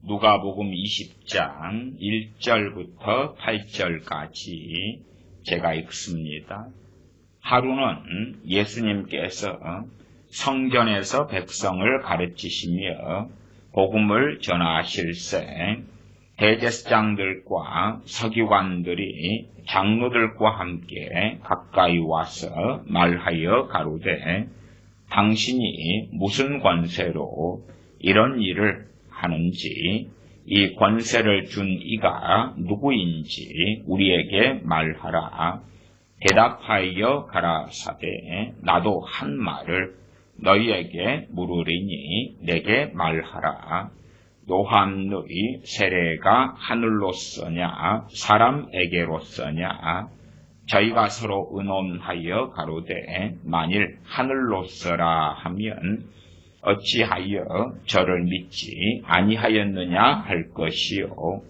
누가복음 20장 1절부터 8절까지 제가 읽습니다. 하루는 예수님께서 성전에서 백성을 가르치시며 복음을 전하실세 대제사장들과 서기관들이 장로들과 함께 가까이 와서 말하여 가로되 당신이 무슨 권세로 이런 일을 하는지 이 권세를 준 이가 누구인지 우리에게 말하라. 대답하여 가라사대 나도 한 말을 너희에게 물으리니 내게 말하라. 요한의 세례가 하늘로서냐 사람에게로서냐. 저희가 서로 의논하여 가로되 만일 하늘로서라 하면 어찌하여 저를 믿지 아니하였느냐 할 것이요.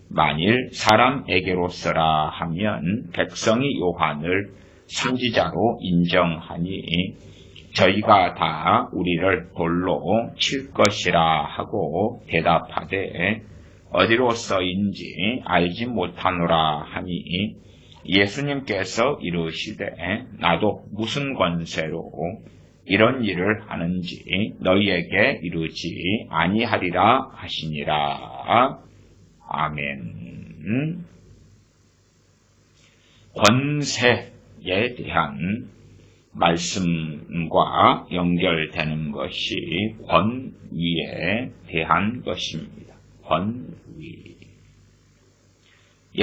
만일 사람에게로서라 하면 백성이 요한을 선지자로 인정하니 저희가 다 우리를 돌로 칠 것이라 하고 대답하되 어디로서인지 알지 못하노라 하니 예수님께서 이르시되 나도 무슨 권세로 이런 일을 하는지 너희에게 이르지 아니하리라 하시니라. 아멘. 권세에 대한 말씀과 연결되는 것이 권위에 대한 것입니다. 권위.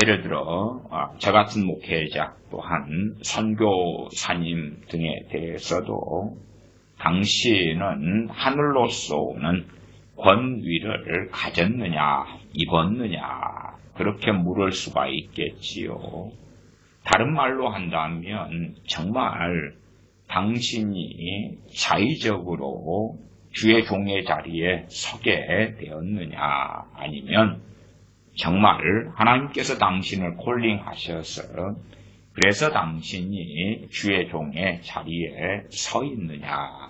예를 들어 저 같은 목회자 또한 선교사님 등에 대해서도 당신은 하늘로서 오는 권위를 가졌느냐 입었느냐 그렇게 물을 수가 있겠지요. 다른 말로 한다면 정말 당신이 자의적으로 주의 종의 자리에 서게 되었느냐 아니면 정말 하나님께서 당신을 콜링하셔서 그래서 당신이 주의 종의 자리에 서 있느냐.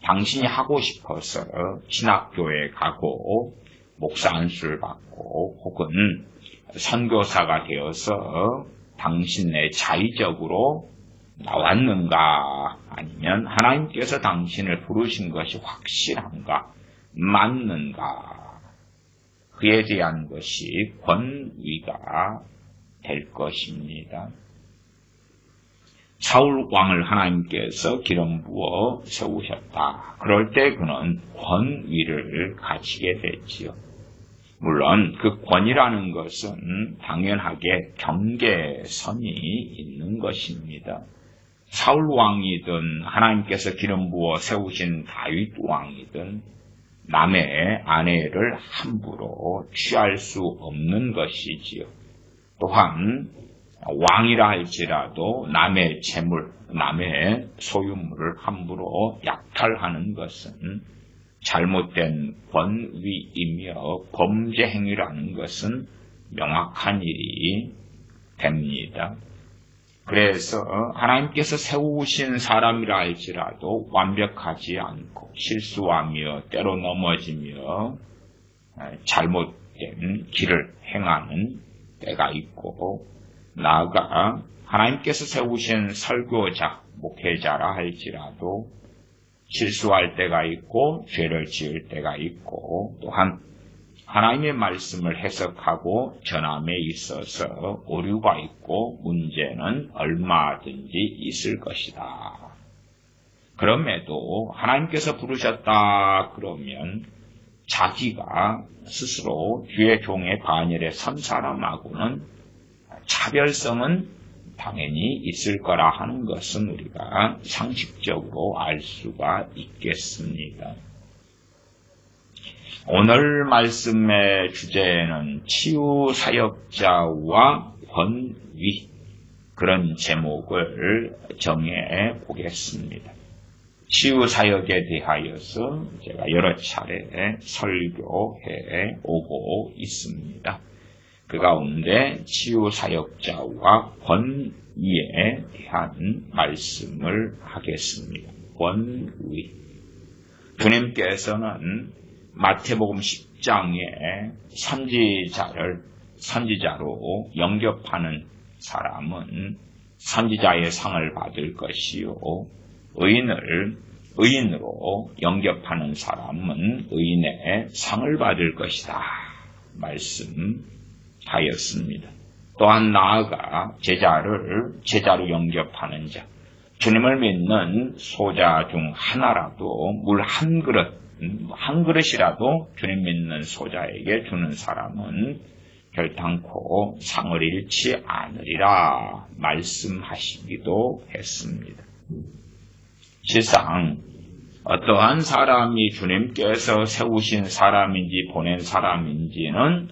당신이 하고 싶어서 신학교에 가고 목사 안수를 받고 혹은 선교사가 되어서 당신의 자의적으로 나왔는가 아니면 하나님께서 당신을 부르신 것이 확실한가 맞는가 그에 대한 것이 권위가 될 것입니다. 사울 왕을 하나님께서 기름 부어 세우셨다. 그럴 때 그는 권위를 가지게 됐지요. 물론 그 권위라는 것은 당연하게 경계선이 있는 것입니다. 사울 왕이든 하나님께서 기름 부어 세우신 다윗 왕이든 남의 아내를 함부로 취할 수 없는 것이지요. 또한 왕이라 할지라도 남의 재물, 남의 소유물을 함부로 약탈하는 것은 잘못된 권위이며 범죄 행위라는 것은 명확한 일이 됩니다. 그래서 하나님께서 세우신 사람이라 할지라도 완벽하지 않고 실수하며 때로 넘어지며 잘못된 길을 행하는 때가 있고 나아가 하나님께서 세우신 설교자, 목회자라 할지라도 실수할 때가 있고 죄를 지을 때가 있고 또한 하나님의 말씀을 해석하고 전함에 있어서 오류가 있고 문제는 얼마든지 있을 것이다. 그럼에도 하나님께서 부르셨다 그러면 자기가 스스로 주의 종의 반열에 선 사람하고는 차별성은 당연히 있을 거라 하는 것은 우리가 상식적으로 알 수가 있겠습니다. 오늘 말씀의 주제는 치유사역자와 권위 그런 제목을 정해 보겠습니다. 치유사역에 대하여서 제가 여러 차례 설교해 오고 있습니다. 그 가운데 치유사역자와 권위에 대한 말씀을 하겠습니다. 권위. 주님께서는 마태복음 10장에 선지자로 영접하는 사람은 선지자의 상을 받을 것이요, 의인으로 영접하는 사람은 의인의 상을 받을 것이다 말씀하였습니다. 또한 나아가 제자로 영접하는 자, 주님을 믿는 소자 중 하나라도 물 한 그릇이라도 주님 믿는 소자에게 주는 사람은 결단코 상을 잃지 않으리라 말씀하시기도 했습니다. 실상 어떠한 사람이 주님께서 세우신 사람인지 보낸 사람인지는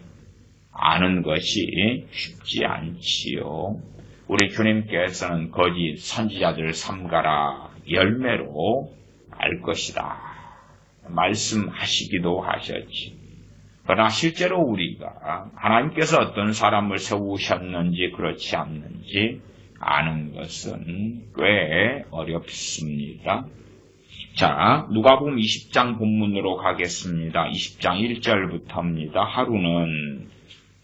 아는 것이 쉽지 않지요. 우리 주님께서는 거짓 선지자들 삼가라 열매로 알 것이다 말씀하시기도 하셨지. 그러나 실제로 우리가 하나님께서 어떤 사람을 세우셨는지 그렇지 않는지 아는 것은 꽤 어렵습니다. 자, 누가복음 20장 본문으로 가겠습니다. 20장 1절부터입니다. 하루는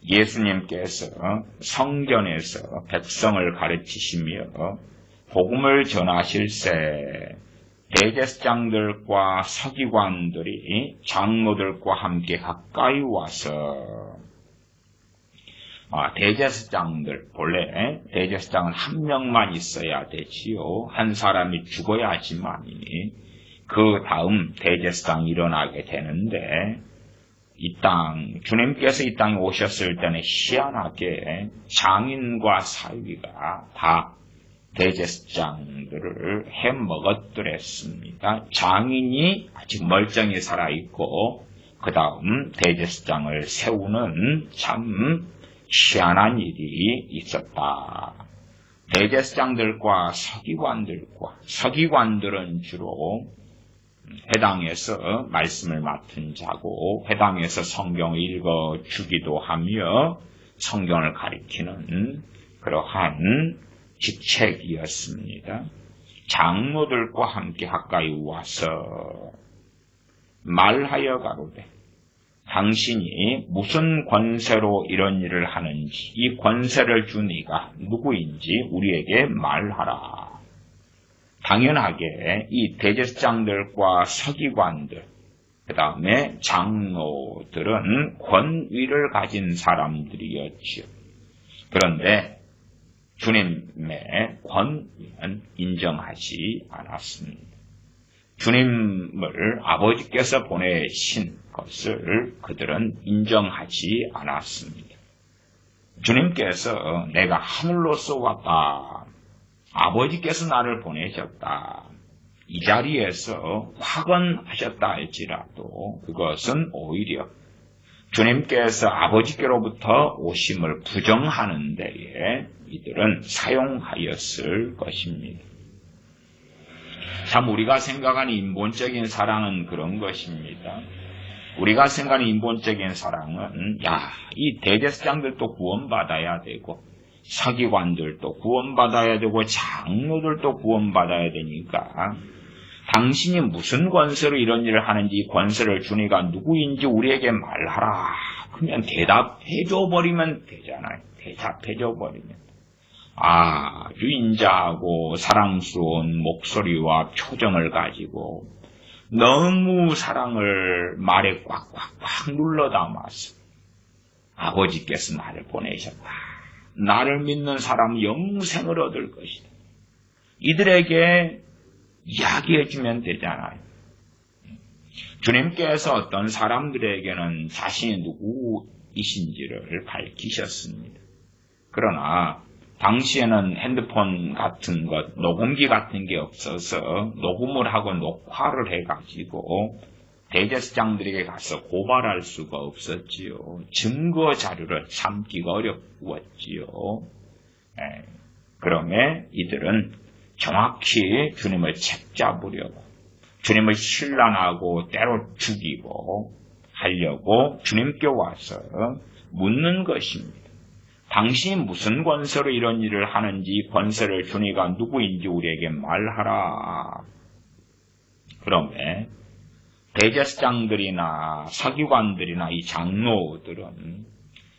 예수님께서 성전에서 백성을 가르치시며 복음을 전하실새 대제사장들과 서기관들이 장로들과 함께 가까이 와서 대제사장들, 본래 대제사장은 한 명만 있어야 되지요. 한 사람이 죽어야지만이 그 다음 대제사장이 일어나게 되는데 주님께서 이 땅에 오셨을 때는 희한하게 장인과 사위가 다 대제사장들을 해먹었더랬습니다. 장인이 아직 멀쩡히 살아있고 그 다음 대제사장을 세우는 참 희한한 일이 있었다. 대제사장들과 서기관들은 주로 회당에서 말씀을 맡은 자고 회당에서 성경을 읽어주기도 하며 성경을 가리키는 그러한 직책이었습니다. 장로들과 함께 가까이 와서 말하여 가로되 당신이 무슨 권세로 이런 일을 하는지 이 권세를 준 이가 누구인지 우리에게 말하라. 당연하게 이 대제사장들과 서기관들, 그 다음에 장로들은 권위를 가진 사람들이었지요. 그런데 주님의 권위는 인정하지 않았습니다. 주님을 아버지께서 보내신 것을 그들은 인정하지 않았습니다. 주님께서 내가 하늘로서 왔다. 아버지께서 나를 보내셨다. 이 자리에서 확언하셨다 할지라도 그것은 오히려 주님께서 아버지께로부터 오심을 부정하는 데에 이들은 사용하였을 것입니다. 참 우리가 생각하는 인본적인 사랑은 그런 것입니다. 우리가 생각하는 인본적인 사랑은 이 대제사장들도 구원받아야 되고 서기관들도 구원받아야 되고 장로들도 구원받아야 되니까 당신이 무슨 권세로 이런 일을 하는지 이 권세를 주니까 누구인지 우리에게 말하라. 그러면 대답해줘 버리면 되잖아요. 대답해줘 버리면. 아주 인자하고 사랑스러운 목소리와 표정을 가지고 너무 사랑을 말에 꽉꽉꽉 눌러 담아서 아버지께서 나를 보내셨다. 나를 믿는 사람은 영생을 얻을 것이다. 이들에게 이야기해주면 되잖아요. 주님께서 어떤 사람들에게는 자신이 누구이신지를 밝히셨습니다. 그러나 당시에는 핸드폰 같은 것, 녹음기 같은 게 없어서 녹음을 하고 녹화를 해가지고 대제사장들에게 가서 고발할 수가 없었지요. 증거 자료를 삼기가 어려웠지요. 그러면 이들은 정확히 주님을 책잡으려고 주님을 신란하고 때로 죽이고 하려고 주님께 와서 묻는 것입니다. 당신이 무슨 권세로 이런 일을 하는지 권세를 주니까 누구인지 우리에게 말하라. 그러면 대제사장들이나 서기관들이나 이 장로들은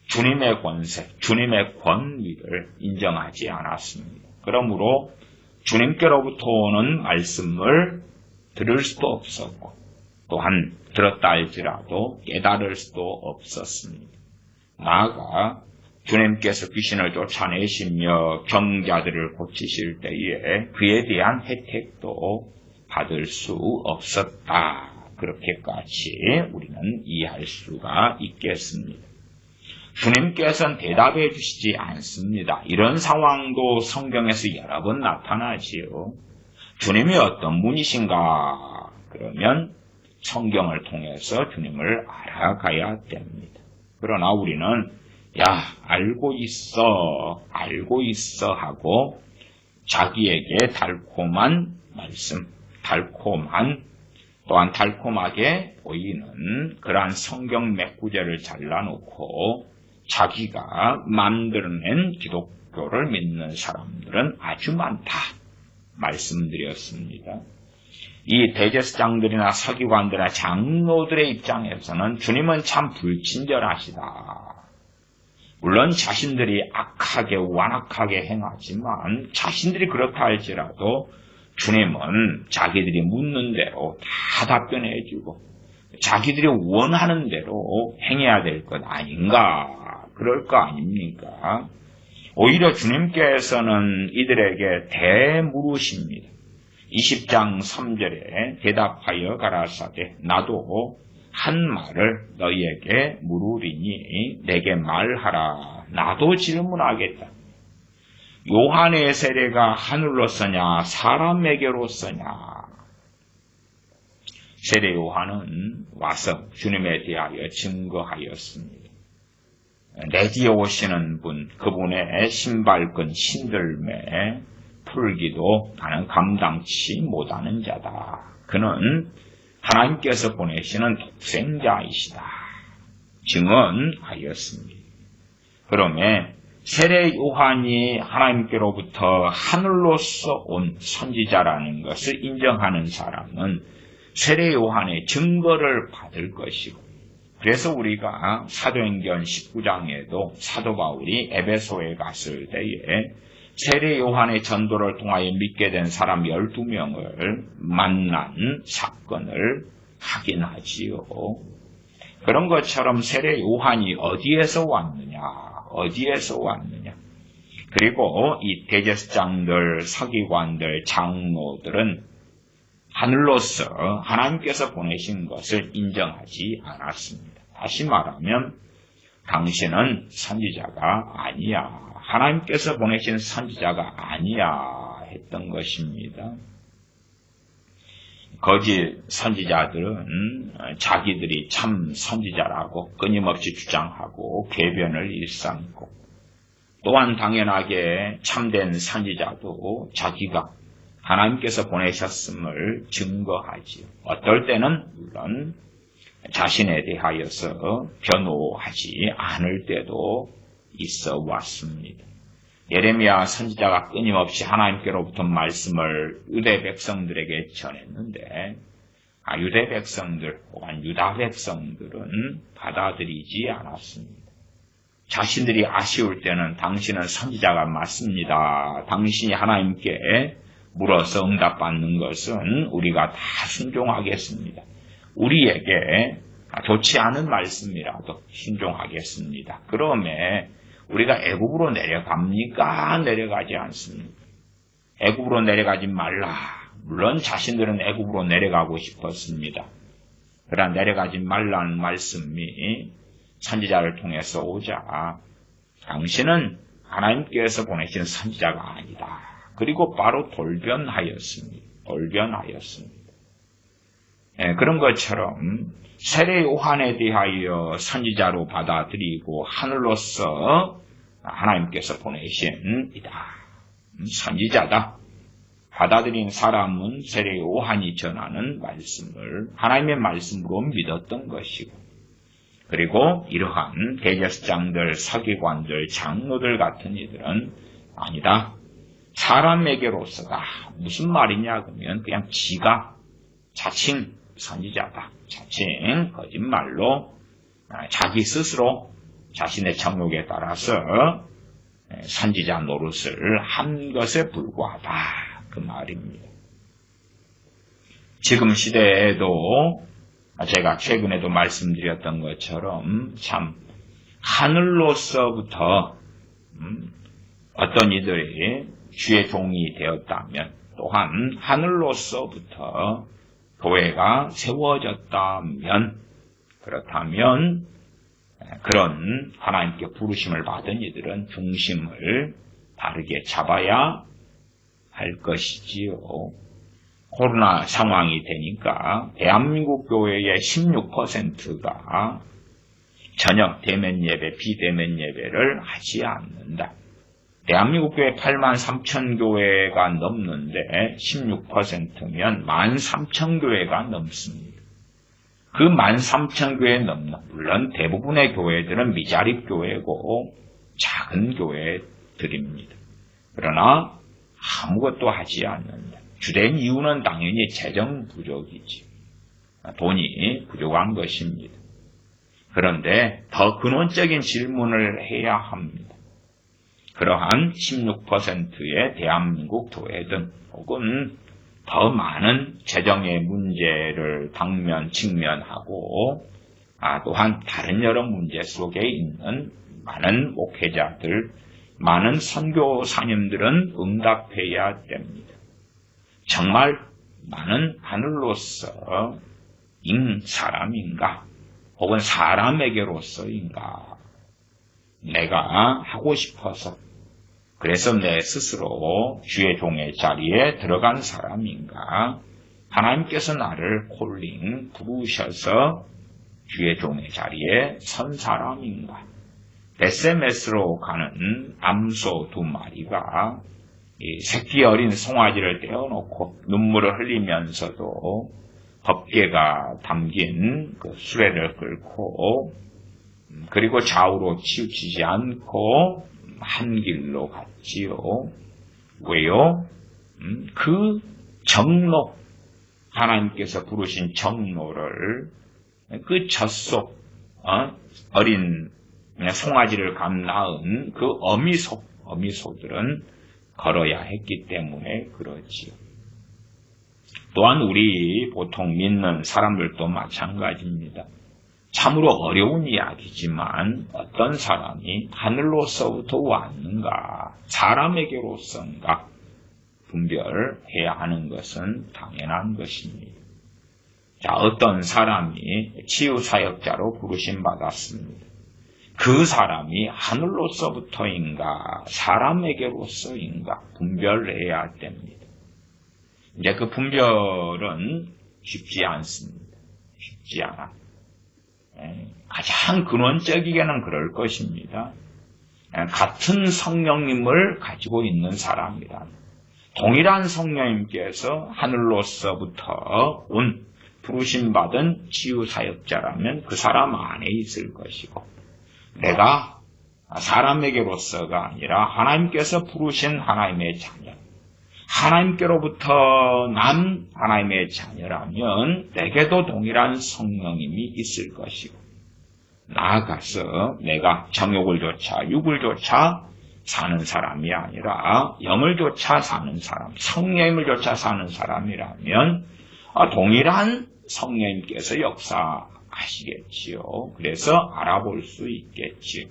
주님의 권세, 주님의 권위를 인정하지 않았습니다. 그러므로 주님께로부터 오는 말씀을 들을 수도 없었고 또한 들었다 할지라도 깨달을 수도 없었습니다. 나아가 주님께서 귀신을 쫓아내시며 병자들을 고치실 때에 그에 대한 혜택도 받을 수 없었다. 그렇게까지 우리는 이해할 수가 있겠습니다. 주님께서는 대답해 주시지 않습니다. 이런 상황도 성경에서 여러 번 나타나지요. 주님이 어떤 분이신가? 그러면 성경을 통해서 주님을 알아가야 됩니다. 그러나 우리는 알고 있어 하고 자기에게 달콤한 말씀, 또한 달콤하게 보이는 그러한 성경 몇 구절을 잘라놓고 자기가 만들어낸 기독교를 믿는 사람들은 아주 많다 말씀드렸습니다. 이 대제사장들이나 서기관들이나 장로들의 입장에서는 주님은 참 불친절하시다. 물론 자신들이 악하게 완악하게 행하지만 자신들이 그렇다 할지라도 주님은 자기들이 묻는 대로 다 답변해 주고 자기들이 원하는 대로 행해야 될 것 아닌가? 그럴 거 아닙니까? 오히려 주님께서는 이들에게 대물으십니다. 20장 3절에 대답하여 가라사대 나도 한 말을 너희에게 물으리니 내게 말하라. 나도 질문하겠다. 요한의 세례가 하늘로서냐 사람에게로서냐? 세례 요한은 와서 주님에 대하여 증거하였습니다. 내 뒤에 오시는 분, 그분의 신발끈 신들매 풀기도 나는 감당치 못하는 자다. 그는 하나님께서 보내시는 독생자이시다. 증언하였습니다. 그러면 세례 요한이 하나님께로부터 하늘로서 온 선지자라는 것을 인정하는 사람은 세례 요한의 증거를 받을 것이고, 그래서 우리가 사도행전 19장에도 사도 바울이 에베소에 갔을 때에 세례 요한의 전도를 통하여 믿게 된 사람 12명을 만난 사건을 확인하지요. 그런 것처럼 세례 요한이 어디에서 왔느냐? 그리고 이 대제사장들, 서기관들, 장로들은 하늘로서 하나님께서 보내신 것을 인정하지 않았습니다. 다시 말하면 당신은 선지자가 아니야. 하나님께서 보내신 선지자가 아니야 했던 것입니다. 거짓 선지자들은 자기들이 참 선지자라고 끊임없이 주장하고 궤변을 일삼고, 또한 당연하게 참된 선지자도 자기가 하나님께서 보내셨음을 증거하지요. 어떨 때는 물론 자신에 대하여서 변호하지 않을 때도 있어 왔습니다. 예레미야 선지자가 끊임없이 하나님께로부터 말씀을 유대 백성들에게 전했는데 유대 백성들 혹은 유다 백성들은 받아들이지 않았습니다. 자신들이 아쉬울 때는 당신은 선지자가 맞습니다. 당신이 하나님께 물어서 응답받는 것은 우리가 다 순종하겠습니다. 우리에게 좋지 않은 말씀이라도 순종하겠습니다. 그러면 우리가 애굽으로 내려갑니까? 내려가지 않습니다. 애굽으로 내려가지 말라. 물론 자신들은 애굽으로 내려가고 싶었습니다. 그러나 내려가지 말라는 말씀이 선지자를 통해서 오자 당신은 하나님께서 보내신 선지자가 아니다. 그리고 바로 돌변하였습니다. 그런 것처럼 세례 요한에 대하여 선지자로 받아들이고 하늘로서 하나님께서 보내신 이다. 선지자다. 받아들인 사람은 세례 요한이 전하는 말씀을 하나님의 말씀으로 믿었던 것이고, 그리고 이러한 대제사장들, 서기관들, 장로들 같은 이들은 아니다. 사람에게로서다. 무슨 말이냐 그러면 그냥 지가 자칭 선지자다. 자칭 거짓말로 자기 스스로 자신의 정욕에 따라서 선지자 노릇을 한 것에 불과하다. 그 말입니다. 지금 시대에도 제가 최근에도 말씀드렸던 것처럼 참 하늘로서부터 어떤 이들이 주의 종이 되었다면 또한 하늘로서부터 교회가 세워졌다면 그렇다면 그런 하나님께 부르심을 받은 이들은 중심을 바르게 잡아야 할 것이지요. 코로나 상황이 되니까 대한민국 교회의 16%가 전혀 대면 예배, 비대면 예배를 하지 않는다. 대한민국 교회 83,000교회가 넘는데 16%면 13,000교회가 넘습니다. 그 13,000교회 넘는, 물론 대부분의 교회들은 미자립 교회고 작은 교회들입니다. 그러나 아무것도 하지 않는다. 주된 이유는 당연히 재정 부족이지. 돈이 부족한 것입니다. 그런데 더 근원적인 질문을 해야 합니다. 그러한 16%의 대한민국 교회든 혹은 더 많은 재정의 문제를 직면하고 또한 다른 여러 문제 속에 있는 많은 목회자들, 많은 선교사님들은 응답해야 됩니다. 정말 나는 하늘로서 사람인가 혹은 사람에게로서인가 내가 하고 싶어서 그래서 내 스스로 주의 종의 자리에 들어간 사람인가 하나님께서 나를 부르셔서 주의 종의 자리에 선 사람인가 베세메스로 가는 암소 2마리가 새끼 어린 송아지를 떼어놓고 눈물을 흘리면서도 법궤가 담긴 그 수레를 끌고 그리고 좌우로 치우치지 않고 한 길로 갔지요. 왜요? 그 정로, 하나님께서 부르신 정로를 그 젖속 어린 송아지를 낳은 그 어미소들은 걸어야 했기 때문에 그렇지요. 또한 우리 보통 믿는 사람들도 마찬가지입니다. 참으로 어려운 이야기지만 어떤 사람이 하늘로서부터 왔는가 사람에게로서인가 분별해야 하는 것은 당연한 것입니다. 자, 어떤 사람이 치유사역자로 부르심받았습니다. 그 사람이 하늘로서부터인가 사람에게로서인가 분별해야 됩니다. 이제 그 분별은 쉽지 않습니다. 쉽지 않아. 가장 근원적이게는 그럴 것입니다. 같은 성령님을 가지고 있는 사람이란 동일한 성령님께서 하늘로서부터 온 부르심받은 치유사역자라면 그 사람 안에 있을 것이고 내가 사람에게로서가 아니라 하나님께서 부르신 하나님의 자녀 하나님께로부터 난 하나님의 자녀라면 내게도 동일한 성령님이 있을 것이고 나아가서 내가 정욕을 좇아 육을 좇아 사는 사람이 아니라 영을 좇아 사는 사람 성령님을 좇아 사는 사람이라면 동일한 성령님께서 역사하시겠지요. 그래서 알아볼 수 있겠지요.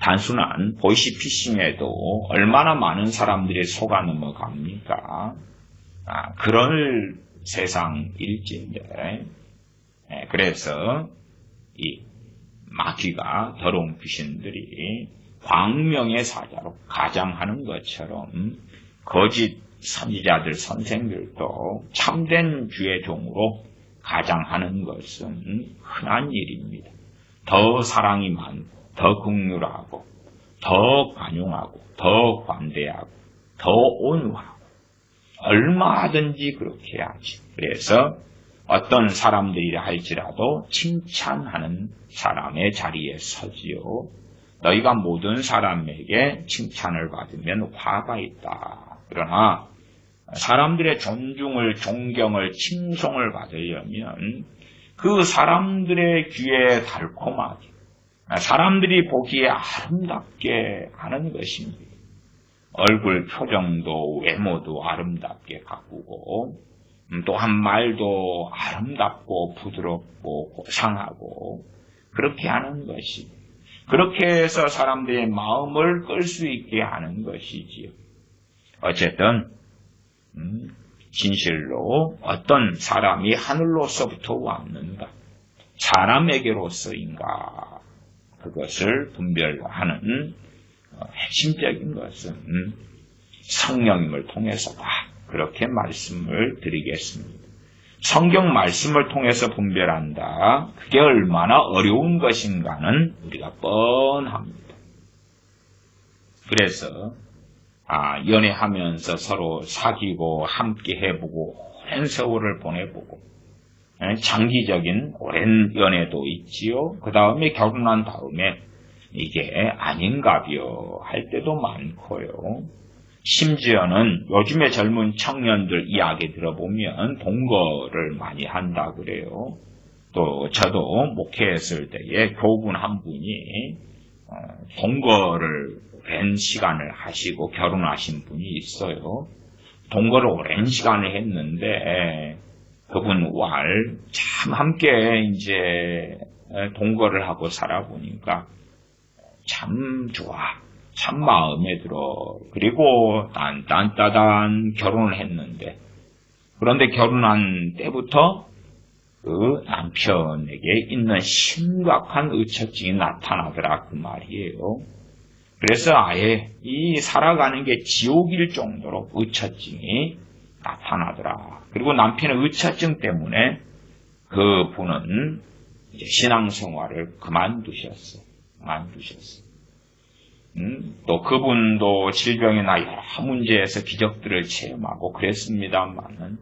단순한 보이시피싱에도 얼마나 많은 사람들이 속아 넘어갑니까? 그럴 세상일진데 그래서 이 마귀가 더러운 귀신들이 광명의 사자로 가장하는 것처럼 거짓 선지자들 선생들도 참된 주의 종으로 가장하는 것은 흔한 일입니다. 더 사랑이 많고 더 긍휼하고 더 관용하고 더 관대하고 더 온유하고 얼마든지 그렇게 하지. 그래서 어떤 사람들이라 할지라도 칭찬하는 사람의 자리에 서지요. 너희가 모든 사람에게 칭찬을 받으면 화가 있다. 그러나 사람들의 존중을, 존경을, 칭송을 받으려면 그 사람들의 귀에 달콤하게, 사람들이 보기에 아름답게 하는 것입니다. 얼굴 표정도 외모도 아름답게 가꾸고 또한 말도 아름답고 부드럽고 고상하고 그렇게 하는 것이, 그렇게 해서 사람들의 마음을 끌 수 있게 하는 것이지요. 어쨌든 진실로 어떤 사람이 하늘로서부터 왔는가, 사람에게로서인가, 그것을 분별하는 핵심적인 것은 성령님을 통해서다. 그렇게 말씀을 드리겠습니다. 성경 말씀을 통해서 분별한다. 그게 얼마나 어려운 것인가는 우리가 뻔합니다. 그래서 연애하면서 서로 사귀고 함께 해보고 오랜 세월을 보내보고 장기적인 오랜 연애도 있지요. 그 다음에 결혼한 다음에 이게 아닌가벼 할 때도 많고요. 심지어는 요즘의 젊은 청년들 이야기 들어보면 동거를 많이 한다 그래요. 또 저도 목회했을 때에 교분 한 분이 동거를 오랜 시간을 하시고 결혼하신 분이 있어요. 동거를 오랜 시간을 했는데 그분 참 함께 이제 동거를 하고 살아보니까 참 좋아. 참 마음에 들어. 그리고 딴딴따단 결혼을 했는데, 그런데 결혼한 때부터 그 남편에게 있는 심각한 의처증이 나타나더라 그 말이에요. 그래서 아예 이 살아가는 게 지옥일 정도로 의처증이 나타나더라. 그리고 남편의 의처증 때문에 그 분은 이제 신앙생활을 그만두셨어요. 또 그분도 질병이나 여러 문제에서 기적들을 체험하고 그랬습니다만은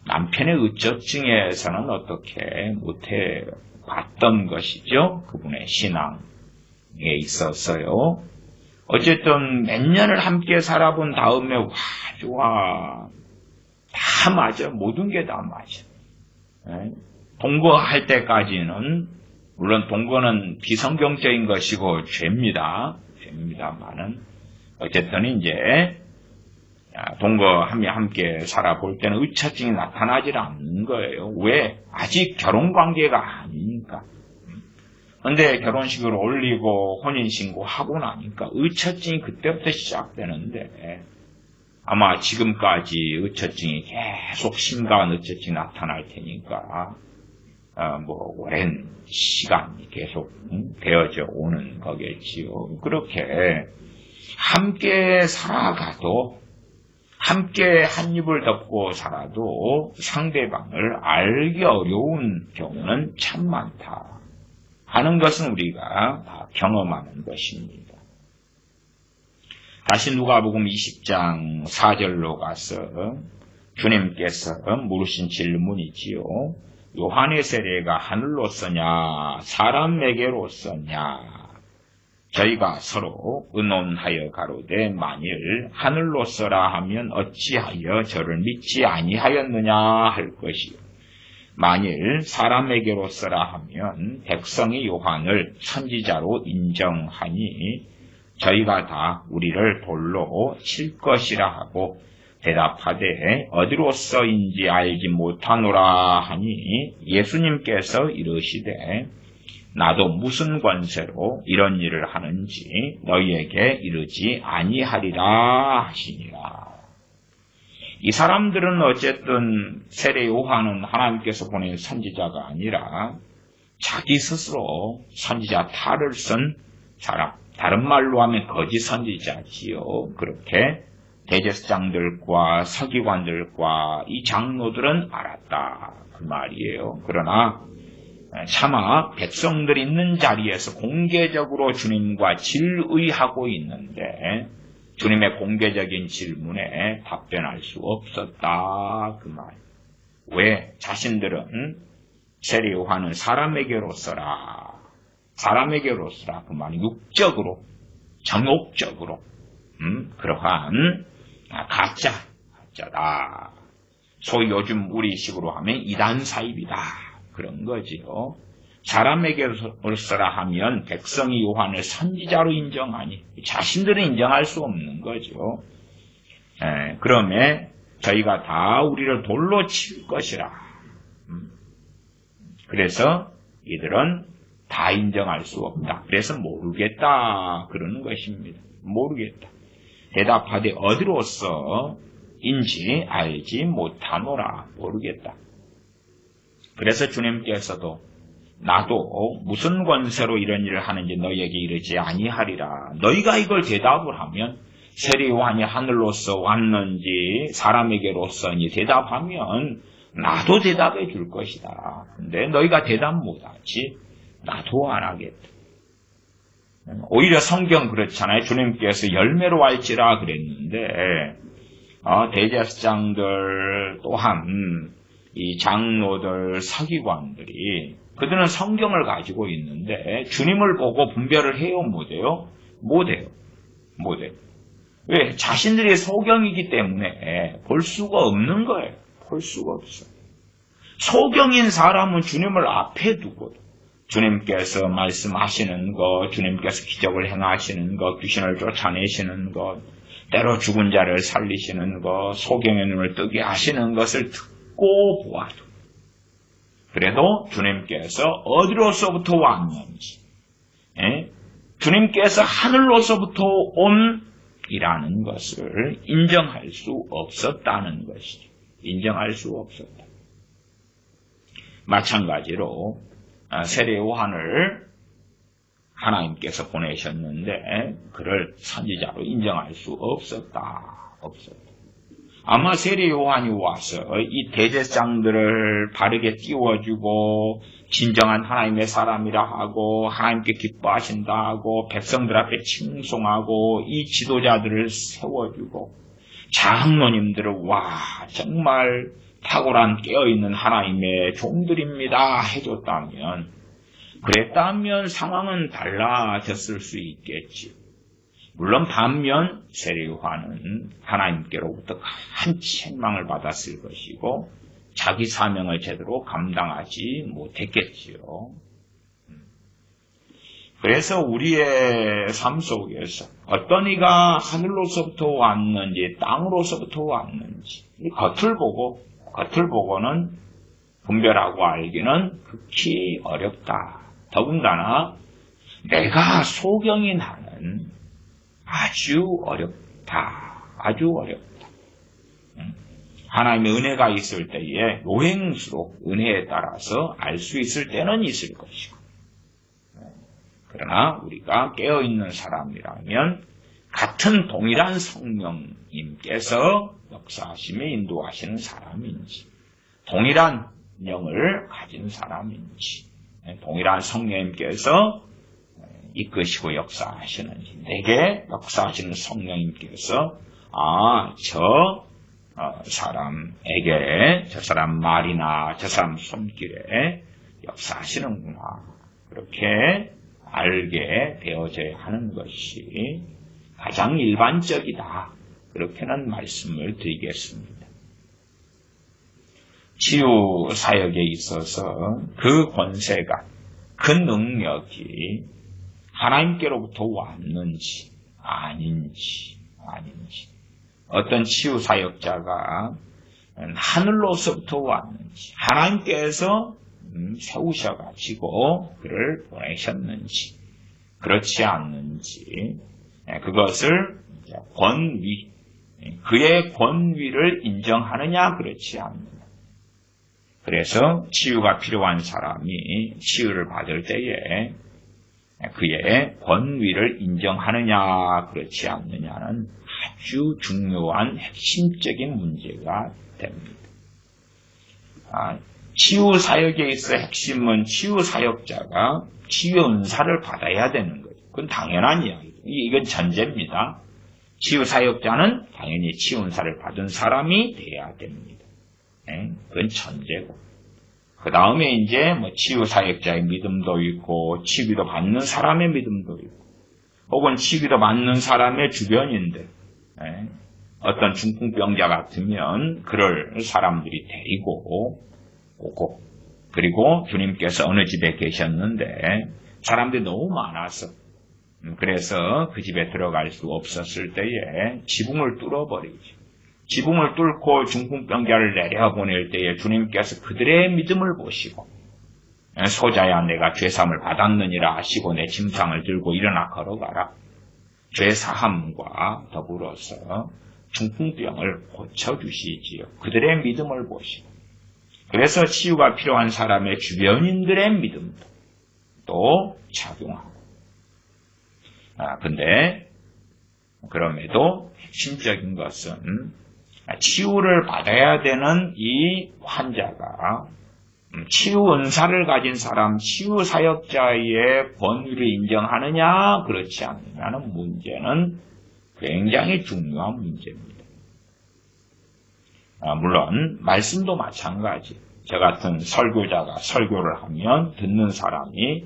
남편의 의처증에서는 어떻게 못해 봤던 것이죠. 그분의 신앙에 있었어요. 어쨌든 몇 년을 함께 살아본 다음에 좋아. 다 맞아. 모든 게 다 맞아. 동거할 때까지는 물론 동거는 비성경적인 것이고 죄입니다만은 어쨌든 이제 동거하며 함께 살아볼 때는 의처증이 나타나지 않는 거예요. 왜? 아직 결혼관계가 아니니까. 그런데 결혼식을 올리고 혼인신고하고 나니까 의처증이 그때부터 시작되는데 아마 지금까지 의처증이 계속 심각한 의처증이 나타날 테니까 오랜 시간이 계속 되어져 오는 거겠지요. 그렇게 함께 살아가도, 함께 한 입을 덮고 살아도 상대방을 알기 어려운 경우는 참 많다 하는 것은 우리가 다 경험하는 것입니다. 다시 누가복음 20장 4절로 가서 주님께서 물으신 질문이지요. 요한의 세례가 하늘로서냐 사람에게로서냐. 저희가 서로 의논하여 가로되 만일 하늘로서라 하면 어찌하여 저를 믿지 아니하였느냐 할 것이요. 만일 사람에게로서라 하면 백성이 요한을 선지자로 인정하니 저희가 다 우리를 돌로 칠 것이라 하고 대답하되 어디로서인지 알지 못하노라 하니 예수님께서 이르시되 나도 무슨 권세로 이런 일을 하는지 너희에게 이르지 아니하리라 하시니라. 이 사람들은 어쨌든 세례 요한은 하나님께서 보낸 선지자가 아니라 자기 스스로 선지자 탈을 쓴 사람, 다른 말로 하면 거짓 선지자지요. 그렇게 대제사장들과 서기관들과 이 장로들은 알았다 그 말이에요. 그러나 차마 백성들이 있는 자리에서 공개적으로 주님과 질의하고 있는데 주님의 공개적인 질문에 답변할 수 없었다 그 말. 왜? 자신들은 세례 요한은 사람에게로서라 그 말이 육적으로 정욕적으로 그러한 가짜 사역자다. 소위 요즘 우리식으로 하면 이단 사입이다. 그런 거지요. 사람에게로서라 하면 백성이 요한을 선지자로 인정하니 자신들은 인정할 수 없는 거죠. 그러면 저희가 다 우리를 돌로 치울 것이라. 그래서 이들은 다 인정할 수 없다. 그래서 모르겠다 그러는 것입니다. 모르겠다. 대답하되 어디로서인지 알지 못하노라. 모르겠다. 그래서 주님께서도 나도 무슨 권세로 이런 일을 하는지 너희에게 이르지 아니하리라. 너희가 이걸 대답을 하면 세례 요한이 하늘로서 왔는지 사람에게로서니 대답하면 나도 대답해 줄 것이다. 근데 너희가 대답 못하지 나도 안 하겠다. 오히려 성경 그렇잖아요. 주님께서 열매로 할지라 그랬는데 대제사장들 또한 이 장로들 서기관들이 그들은 성경을 가지고 있는데 주님을 보고 분별을 해요? 못해요? 못해요. 왜? 자신들이 소경이기 때문에 볼 수가 없는 거예요. 볼 수가 없어요. 소경인 사람은 주님을 앞에 두고 주님께서 말씀하시는 것, 주님께서 기적을 행하시는 것, 귀신을 쫓아내시는 것, 때로 죽은 자를 살리시는 것, 소경의 눈을 뜨게 하시는 것을 듣고 보아도 그래도 주님께서 어디로서부터 왔는지, 주님께서 하늘로서부터 온이라는 것을 인정할 수 없었다는 것이죠. 인정할 수 없었다. 마찬가지로 세례 요한을 하나님께서 보내셨는데 그를 선지자로 인정할 수 없었다. 아마 세례 요한이 와서 이 대제사장들을 바르게 띄워주고 진정한 하나님의 사람이라 하고 하나님께 기뻐하신다 하고 백성들 앞에 칭송하고 이 지도자들을 세워주고 장로님들을 와 정말 탁월한 깨어있는 하나님의 종들입니다 해줬다면 그랬다면 상황은 달라졌을 수 있겠지요. 물론 반면 세례 요한은 하나님께로부터 큰 책망을 받았을 것이고 자기 사명을 제대로 감당하지 못했겠지요. 그래서 우리의 삶 속에서 어떤 이가 하늘로서부터 왔는지 땅으로서부터 왔는지 겉을 보고는 분별하고 알기는 극히 어렵다. 더군다나 내가 소경이 나는 아주 어렵다. 하나님의 은혜가 있을 때에 요행수로 은혜에 따라서 알 수 있을 때는 있을 것이고 그러나 우리가 깨어있는 사람이라면 같은 동일한 성령님께서 역사하시며 인도하시는 사람인지 동일한 영을 가진 사람인지 동일한 성령님께서 이끄시고 역사하시는지 내게 역사하시는 성령님께서 저 사람에게 저 사람 말이나 저 사람 손길에 역사하시는구나 그렇게 알게 되어져야 하는 것이 가장 일반적이다. 그렇게는 말씀을 드리겠습니다. 치유 사역에 있어서 그 권세가 그 능력이 하나님께로부터 왔는지 아닌지 어떤 치유 사역자가 하늘로서부터 왔는지 하나님께서 세우셔가지고 그를 보내셨는지 그렇지 않는지 그것을 권위 그의 권위를 인정하느냐 그렇지 않느냐 그래서 치유가 필요한 사람이 치유를 받을 때에 그의 권위를 인정하느냐 그렇지 않느냐는 아주 중요한 핵심적인 문제가 됩니다. 치유 사역에 있어 핵심은 치유 사역자가 치유 은사를 받아야 되는 거죠. 그건 당연한 이야기죠. 이건 전제입니다. 치유 사역자는 당연히 치유 은사를 받은 사람이 돼야 됩니다. 그건 전제고. 그 다음에 이제 치유 사역자의 믿음도 있고 치유도 받는 사람의 믿음도 있고 혹은 치유도 받는 사람의 주변인들 어떤 중풍병자 같으면 그럴 사람들이 데리고 오고, 그리고 주님께서 어느 집에 계셨는데 사람들이 너무 많아서 그래서 그 집에 들어갈 수 없었을 때에 지붕을 뚫어버리죠. 지붕을 뚫고 중풍병자를 내려보낼 때에 주님께서 그들의 믿음을 보시고 소자야 내가 죄사함을 받았느니라 하시고 내 침상을 들고 일어나 걸어가라. 죄사함과 더불어서 중풍병을 고쳐주시지요. 그들의 믿음을 보시고. 그래서 치유가 필요한 사람의 주변인들의 믿음도 또 작용하고. 근데 그럼에도 핵심적인 것은 치유를 받아야 되는 이 환자가 치유 은사를 가진 사람, 치유 사역자의 권위를 인정하느냐, 그렇지 않느냐는 문제는 굉장히 중요한 문제입니다. 물론 말씀도 마찬가지. 저 같은 설교자가 설교를 하면 듣는 사람이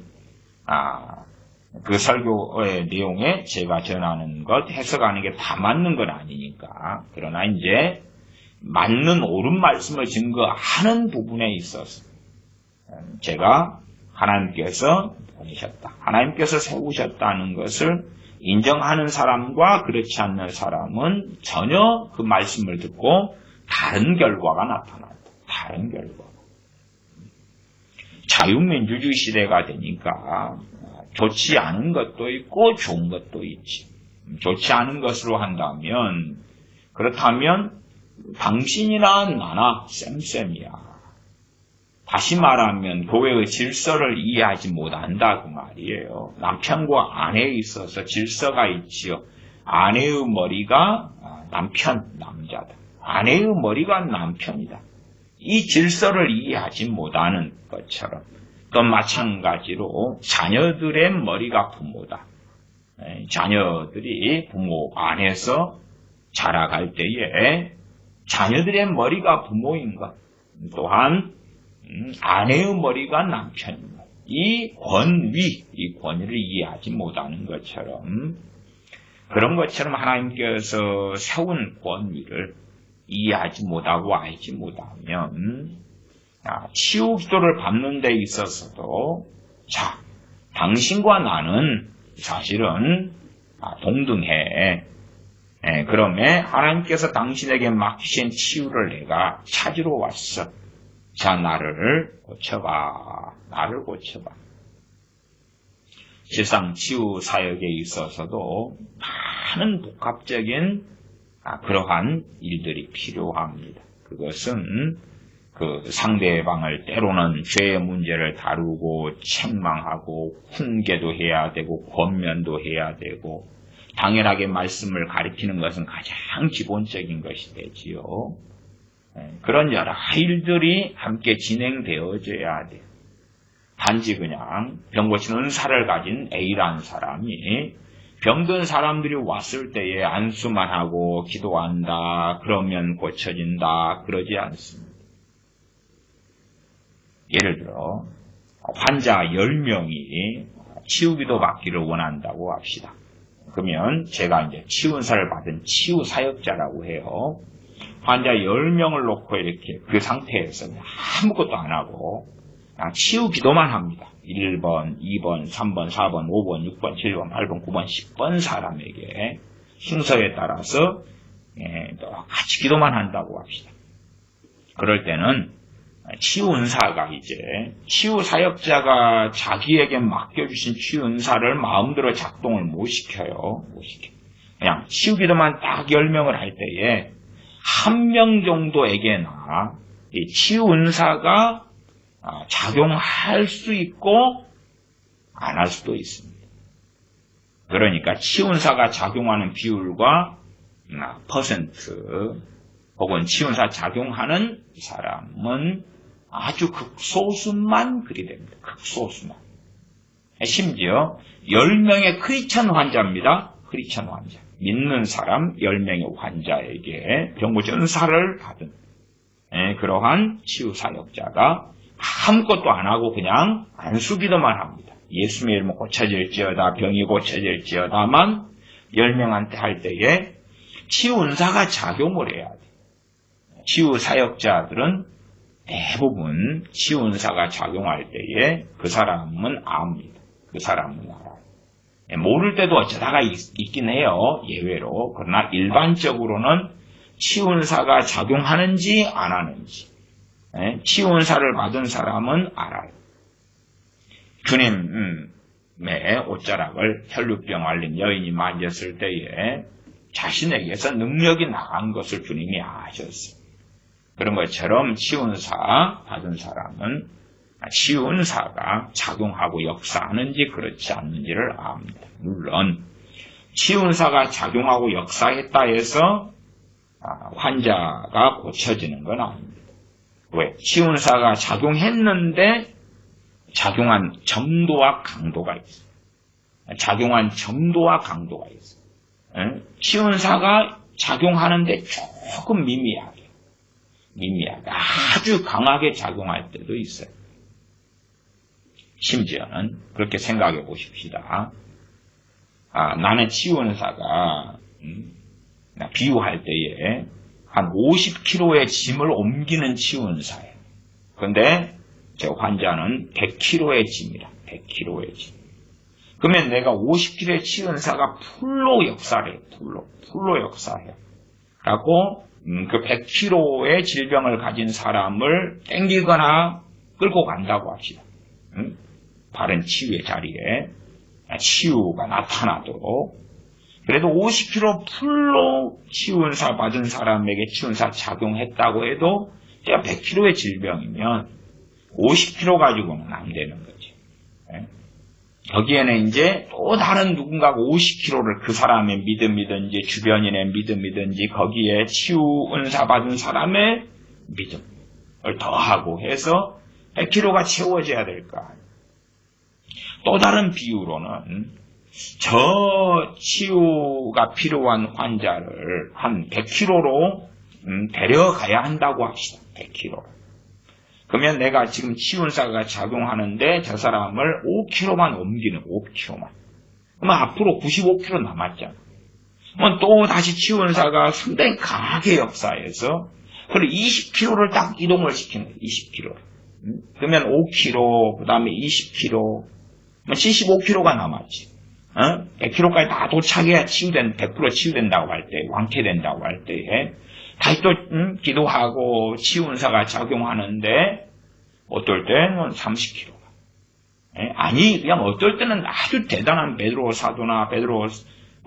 그 설교의 내용에 제가 전하는 것, 해석하는 게 다 맞는 건 아니니까. 그러나 이제 맞는 옳은 말씀을 증거하는 부분에 있어서 제가 하나님께서 보내셨다, 하나님께서 세우셨다는 것을 인정하는 사람과 그렇지 않는 사람은 전혀 그 말씀을 듣고 다른 결과가 나타난다. 다른 결과. 자유민주주의 시대가 되니까 좋지 않은 것도 있고 좋은 것도 있지. 좋지 않은 것으로 한다면, 그렇다면 당신이나 나나 쌤쌤이야. 다시 말하면 교회의 질서를 이해하지 못한다 그 말이에요. 남편과 아내에 있어서 질서가 있지요. 아내의 머리가 남편, 남자다. 아내의 머리가 남편이다. 이 질서를 이해하지 못하는 것처럼 또 마찬가지로 자녀들의 머리가 부모다. 자녀들이 부모 안에서 자라갈 때에 자녀들의 머리가 부모인 것, 또한 아내의 머리가 남편인 것, 이 권위를 이해하지 못하는 것처럼, 그런 것처럼 하나님께서 세운 권위를 이해하지 못하고 알지 못하면 치유 기도를 받는 데 있어서도 당신과 나는 사실은 동등해. 그러면 하나님께서 당신에게 맡기신 치유를 내가 찾으러 왔어. 자, 나를 고쳐봐. 나를 고쳐봐. 실상 치유 사역에 있어서도 많은 복합적인 그러한 일들이 필요합니다. 그것은 그 상대방을 때로는 죄의 문제를 다루고 책망하고 훈계도 해야 되고 권면도 해야 되고, 당연하게 말씀을 가리키는 것은 가장 기본적인 것이 되지요. 그런 여러 일들이 함께 진행되어져야 돼요. 단지 그냥 병 고치는 은사를 가진 A라는 사람이 병든 사람들이 왔을 때에 안수만 하고 기도한다, 그러면 고쳐진다, 그러지 않습니다. 예를 들어 환자 10명이 치유기도 받기를 원한다고 합시다. 그러면 제가 이제 치유 은사를 받은 치유 사역자라고 해요. 환자 10명을 놓고 이렇게 그 상태에서 아무것도 안 하고 그냥 치유 기도만 합니다. 1번, 2번, 3번, 4번, 5번, 6번, 7번, 8번, 9번, 10번 사람에게 순서에 따라서 똑같이 기도만 한다고 합시다. 그럴 때는 치유 은사가 이제 치유 사역자가 자기에게 맡겨주신 치유 은사를 마음대로 작동을 못 시켜요. 그냥 치유 기도만 딱 10명을 할 때에 1명 정도에게나 이 치유 은사가 작용할 수 있고 안 할 수도 있습니다. 그러니까 치유 은사가 작용하는 비율과 퍼센트 혹은 치유 은사 작용하는 사람은 아주 극소수만 그리 됩니다. 극소수만. 심지어 10명의 크리스천 환자입니다. 크리스천 환자. 믿는 사람 10명의 환자에게 병고치 은사를 받은 그러한 치유 사역자가 아무것도 안 하고 그냥 안수기도만 합니다. 예수의 이름으로 고쳐질지어다, 병이 고쳐질지어다만 10명한테 할 때에 치유은사가 작용을 해야 돼. 치유 사역자들은 대부분 치유은사가 작용할 때에 그 사람은 압니다. 그 사람은 알아요. 모를 때도 어쩌다가 있긴 해요. 예외로. 그러나 일반적으로는 치유은사가 작용하는지 안 하는지, 치유은사를 받은 사람은 알아요. 주님의 옷자락을 혈루병 앓린 여인이 만졌을 때에 자신에게서 능력이 나간 것을 주님이 아셨어요. 그런 것처럼 치유은사 받은 사람은 치유은사가 작용하고 역사하는지 그렇지 않는지를 압니다. 물론 치유은사가 작용하고 역사했다 해서 환자가 고쳐지는 건 아닙니다. 왜? 치유은사가 작용했는데 작용한 정도와 강도가 있어요. 작용한 정도와 강도가 있어요. 치유은사가 작용하는데 조금 미미하게 아주 강하게 작용할 때도 있어요. 심지어는 그렇게 생각해 보십시다. 나는 치유은사가 비유할 때에 한 50kg의 짐을 옮기는 치유은사예요. 그런데 제 환자는 100kg의 짐이라. 100kg의 짐. 그러면 내가 50kg의 치유은사가 풀로 역사를 해요. 풀로 역사해요. 그래갖고 그 100kg의 질병을 가진 사람을 땡기거나 끌고 간다고 합시다. 바른 치유의 자리에 치유가 나타나도록. 그래도 50kg 풀로 치유은사 받은 사람에게 치유은사 작용했다고 해도 제가 100kg의 질병이면 50kg 가지고는 안 되는 거지. 거기에는 이제 또 다른 누군가가 50kg를 그 사람의 믿음이든지 주변인의 믿음이든지 거기에 치유은사 받은 사람의 믿음을 더하고 해서 100kg가 채워져야 될까. 또 다른 비유로는 저 치유가 필요한 환자를 한 100kg로 데려가야 한다고 합시다. 100kg. 그러면 내가 지금 치유은사가 작용하는데 저 사람을 5kg만 옮기는 5kg만. 그러면 앞으로 95kg 남았잖아. 그러면 또 다시 치유은사가 상당히 강하게 역사해서 그리고 20kg를 딱 이동을 시키는 거예요. 20kg. 그러면 5kg, 그 다음에 20kg, 75kg가 남았지. 100kg까지 다 도착해야 100% 치유된다고 할 때, 완쾌된다고 할 때에 다시 또 기도하고 치유은사가 작용하는데 어떨 때는 30kg. 아니 그냥 어떨 때는 아주 대단한 베드로 사도나 베드로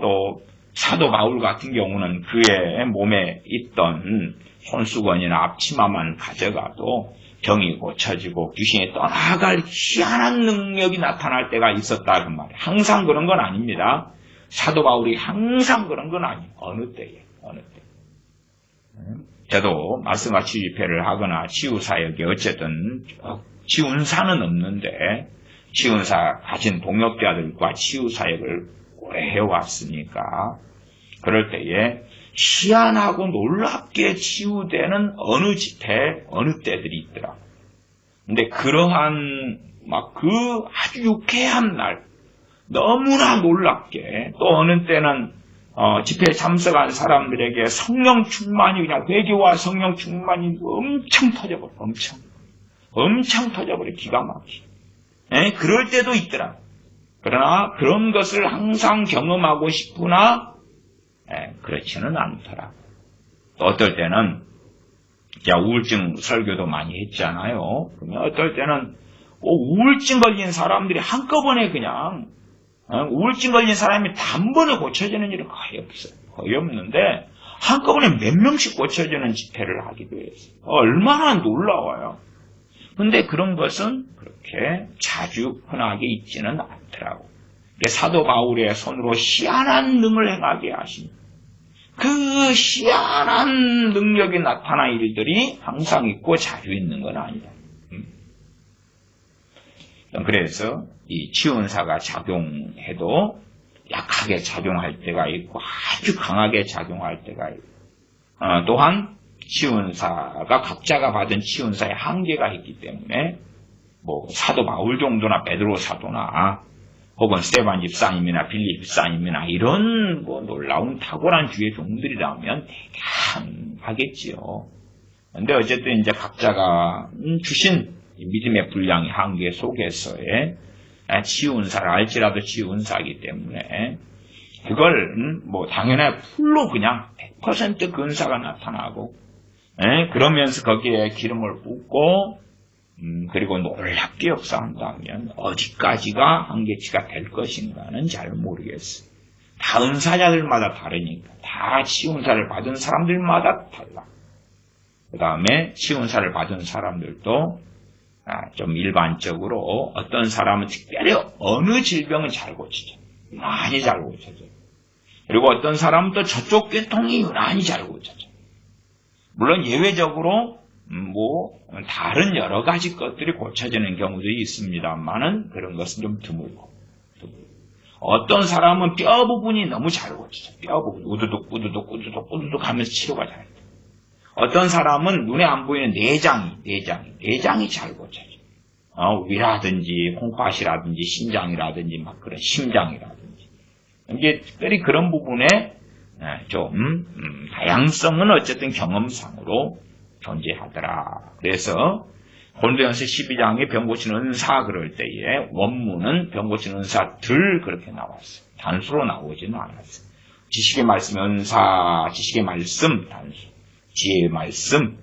또 사도 바울 같은 경우는 그의 몸에 있던 손수건이나 앞치마만 가져가도 병이 고쳐지고 귀신이 떠나갈 희한한 능력이 나타날 때가 있었다 그 말이에요. 항상 그런 건 아닙니다. 사도 바울이 항상 그런 건 아니에요. 어느 때에. 저도 말씀과 치유 집회를 하거나 치유사역에 어쨌든 치유은사는 없는데 치유은사 가진 동역자들과 치유사역을 오래 해왔으니까 그럴 때에 희한하고 놀랍게 치유되는 어느 집회, 어느 때들이 있더라. 근데 그러한 그 아주 유쾌한 날, 너무나 놀랍게 또 어느 때는 집회에 참석한 사람들에게 성령 충만이 그냥 회개와 성령 충만이 엄청 터져버려. 엄청 터져버려. 기가 막히게. 그럴 때도 있더라. 그러나 그런 것을 항상 경험하고 싶으나 그렇지는 않더라. 또 어떨 때는 우울증 설교도 많이 했잖아요. 그러면 어떨 때는 우울증 걸린 사람들이 한꺼번에 그냥 우울증 걸린 사람이 단번에 고쳐지는 일은 거의 없어요. 거의 없는데 한꺼번에 몇 명씩 고쳐지는 집회를 하기도 했어요. 얼마나 놀라워요. 근데 그런 것은 그렇게 자주 흔하게 있지는 않더라고. 사도 바울의 손으로 희한한 능을 행하게 하신 그 희한한 능력이 나타난 일들이 항상 있고 자주 있는 건 아니다. 그래서 이 치유은사가 작용해도 약하게 작용할 때가 있고 아주 강하게 작용할 때가 있고 또한 치유은사가 각자가 받은 치유은사의 한계가 있기 때문에 사도 바울 정도나 베드로 사도나 혹은 스테반 집사님이나 빌립 집사님이나 이런 뭐 놀라운 탁월한 주의 종들이라면 되게 하겠지요. 근데 어쨌든 이제 각자가 주신 믿음의 분량의 한계 속에서의 치유은사를 알지라도 치유은사이기 때문에 그걸 뭐 당연히 풀로 그냥 100% 그 은사가 나타나고 그러면서 거기에 기름을 붓고 그리고 놀랍게 역사한다면 어디까지가 한계치가 될 것인가는 잘 모르겠어요. 다 은사자들마다 다르니까 다 치유은사를 받은 사람들마다 달라. 그 다음에 치유은사를 받은 사람들도 좀 일반적으로 어떤 사람은 특별히 어느 질병은 잘 고치죠. 많이 잘 고쳐져요. 그리고 어떤 사람은 또 저쪽 꾀통이 유난히 잘 고쳐져요. 물론 예외적으로 뭐 다른 여러 가지 것들이 고쳐지는 경우도 있습니다만은 그런 것은 좀 드물고 어떤 사람은 뼈 부분이 너무 잘 고쳐져요. 뼈 부분 우두둑 하면서 치료가 잘 돼요. 어떤 사람은 눈에 안 보이는 내장이 잘 고쳐져요. 위라든지 콩팥이라든지 신장이라든지 막 그런 심장이라든지 이게 특별히 그런 부분에 좀 다양성은 어쨌든 경험상으로 존재하더라. 그래서 고린도전서 12장에 병 고치는 은사 그럴 때에 원문은 병 고치는 은사들 그렇게 나왔어요. 단수로 나오지는 않았어요. 지식의 말씀 은사, 지식의 말씀 단수, 지혜의 말씀,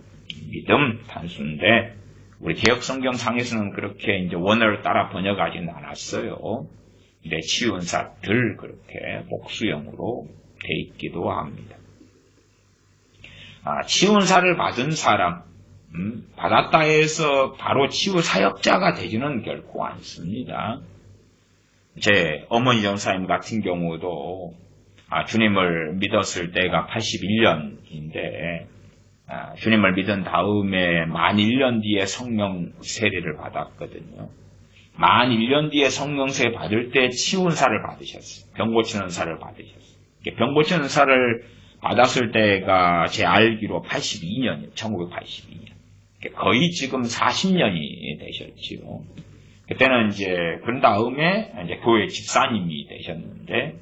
믿음 단수인데 우리 개혁성경상에서는 그렇게 이제 원어를 따라 번역하지는 않았어요. 근데 치유은사들 그렇게 복수형으로 돼 있기도 합니다. 치유은사를 받은 사람, 받았다 해서 바로 치유 사역자가 되지는 결코 않습니다. 제 어머니 전사님 같은 경우도 주님을 믿었을 때가 81년인데 주님을 믿은 다음에 만 1년 뒤에 성령 세례를 받았거든요. 만 1년 뒤에 성령 세례 받을 때 치유은사를 받으셨어요. 병 고치는 은사를 받으셨어요. 병 고치는 은사를 받았을 때가 제 알기로 82년이에요. 1982년. 거의 지금 40년이 되셨지요. 그때는 이제 그런 다음에 이제 교회 집사님이 되셨는데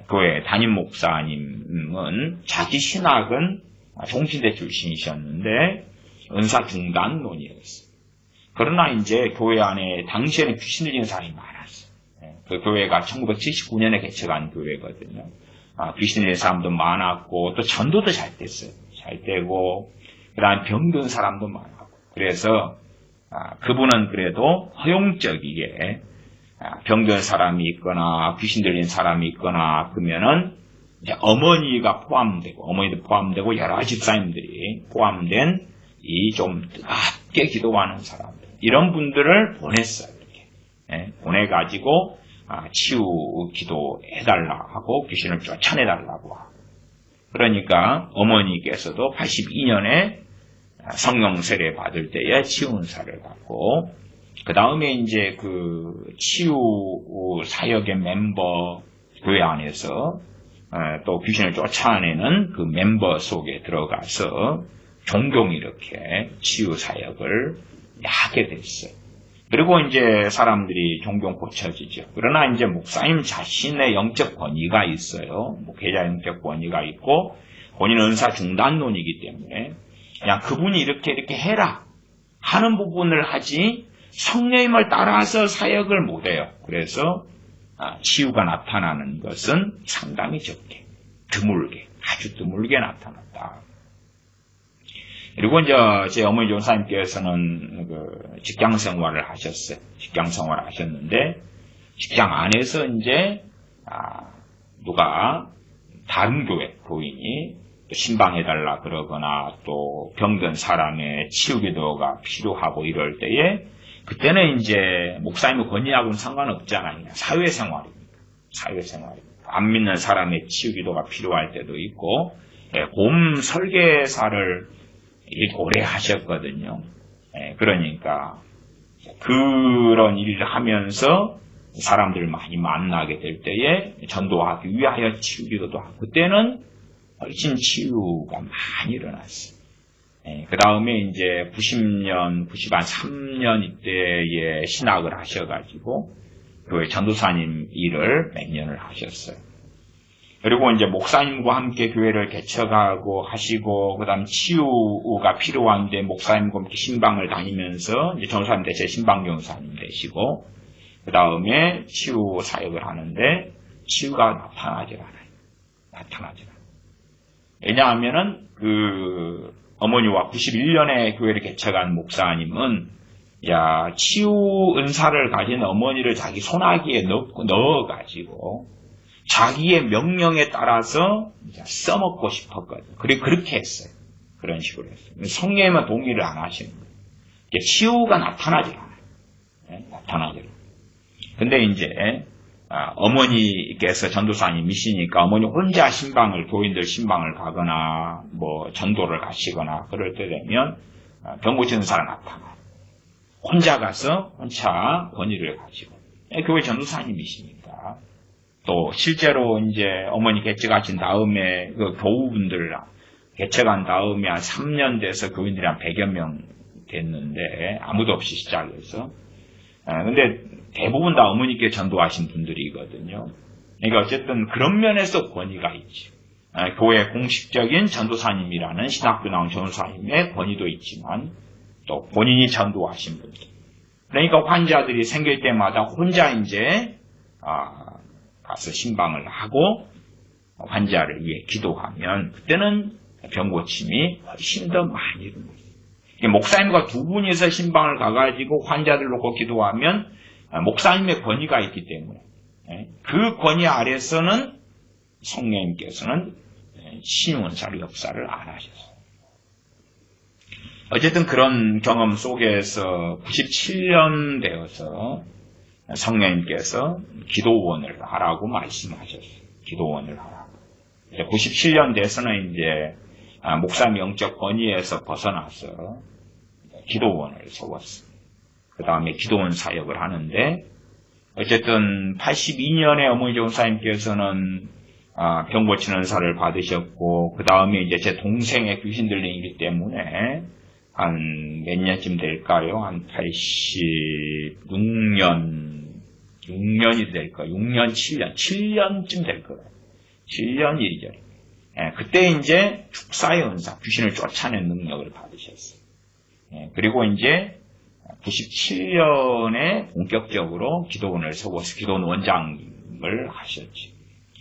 교회 담임 목사님은 자기 신학은 종신대 출신이셨는데 은사 중단론이었어요. 그러나 이제 교회 안에 당시에는 귀신 들리는 사람이 많았어요. 그 교회가 1979년에 개척한 교회거든요. 귀신 들리는 사람도 많았고 또 전도도 잘 됐어요. 잘 되고 그다음에 병든 사람도 많았고 그래서 그분은 그래도 허용적이게 병든 사람이 있거나 귀신 들린 사람이 있거나 그러면은 이제 어머니가 포함되고 어머니도 포함되고 여러 집사님들이 포함된 이 좀 뜨겁게 기도하는 사람들 이런 분들을 보냈어요. 이렇게 보내가지고 치유 기도해달라 하고 귀신을 쫓아내달라고 하고 그러니까 어머니께서도 82년에 성령 세례 받을 때에 치유 은사를 받고 그 다음에 이제 그 치유 사역의 멤버 교회 안에서 또 귀신을 쫓아내는 그 멤버 속에 들어가서 종종 이렇게 치유 사역을 하게 됐어요. 그리고 이제 사람들이 종종 고쳐지죠. 그러나 이제 목사님 자신의 영적 권위가 있어요. 목회자 영적 권위가 있고 본인 은사 중단론이기 때문에 그냥 그분이 이렇게 해라 하는 부분을 하지 성령님을 따라서 사역을 못해요. 그래서 치유가 나타나는 것은 상당히 적게, 드물게, 아주 드물게 나타났다. 그리고 이제 제 어머니 전사님께서는 그 직장 생활을 하셨어요. 직장 생활을 하셨는데 직장 안에서 이제 누가 다른 교인이 신방해달라 그러거나 또 병든 사람의 치유기도가 필요하고 이럴 때에 그때는 이제 목사님의 권위하고는 상관없잖아요. 사회생활입니다. 사회생활입니다. 안 믿는 사람의 치유기도가 필요할 때도 있고 봄 설계사를 오래 하셨거든요. 그러니까 그런 일을 하면서 사람들을 많이 만나게 될 때에 전도하기 위하여 치유기도도 하고 그때는 훨씬 치유가 많이 일어났어요. 그 다음에 이제 90년, 93년 이때에 신학을 하셔가지고 교회 전도사님 일을 몇 년을 하셨어요. 그리고 이제 목사님과 함께 교회를 개척하고 하시고, 그 다음 치유가 필요한데 목사님과 함께 신방을 다니면서 이제 전도사님 대신 신방전도사님 되시고, 그 다음에 치유 사역을 하는데 치유가 나타나질 않아요. 나타나질 않아요. 왜냐하면은 어머니와 91년에 교회를 개척한 목사님은 치유 은사를 가진 어머니를 자기 손아귀에 넣어가지고 자기의 명령에 따라서 써먹고 싶었거든요. 그렇게 했어요. 그런 식으로 했어요. 성령님은 동의를 안 하시는 거예요. 치유가 나타나질 않아요. 나타나질 않아요. 근데 이제 어머니께서 전도사님이시니까 어머니 혼자 교인들 신방을 가거나 뭐 전도를 가시거나 그럴 때 되면 병고치 은사가 나타나요. 혼자 가서 혼자 권위를 가지고 교회 전도사님이시니까. 또 실제로 이제 어머니 개척하신 다음에 그 교우분들 개척한 다음에 한 3년 돼서 교인들이 한 100여 명 됐는데 아무도 없이 시작해서 근데 대부분 다 어머니께 전도하신 분들이거든요. 그러니까 어쨌든 그런 면에서 권위가 있지. 교회 공식적인 전도사님이라는 신학교 나온 전도사님의 권위도 있지만 또 본인이 전도하신 분들. 그러니까 환자들이 생길 때마다 혼자 이제 가서 신방을 하고 환자를 위해 기도하면 그때는 병고침이 훨씬 더 많이 일어나요. 목사님과 두 분이서 신방을 가가지고 환자들 놓고 기도하면 목사님의 권위가 있기 때문에 그 권위 아래서는 성령님께서는 신원사의 역사를 안 하셨어요. 어쨌든 그런 경험 속에서 97년 되어서 성령님께서 기도원을 하라고 말씀하셨어요. 기도원을 하라고. 97년 돼서는 이제 목사님 영적 권위에서 벗어나서 기도원을 세웠어요. 그 다음에 기도원 사역을 하는데 어쨌든 82년에 어머니 전도사님께서는 병 고치는 은사를 받으셨고 그 다음에 이제 제 동생의 귀신 들리기 때문에 한 몇 년쯤 될까요? 한 6년이 될 거예요. 6년, 7년쯤 될 거예요. 7년 이죠. 그때 이제 축사의 은사, 귀신을 쫓아낸 능력을 받으셨어요. 그리고 이제 97년에 본격적으로 기도원을 세워서 기도원 원장을 하셨죠.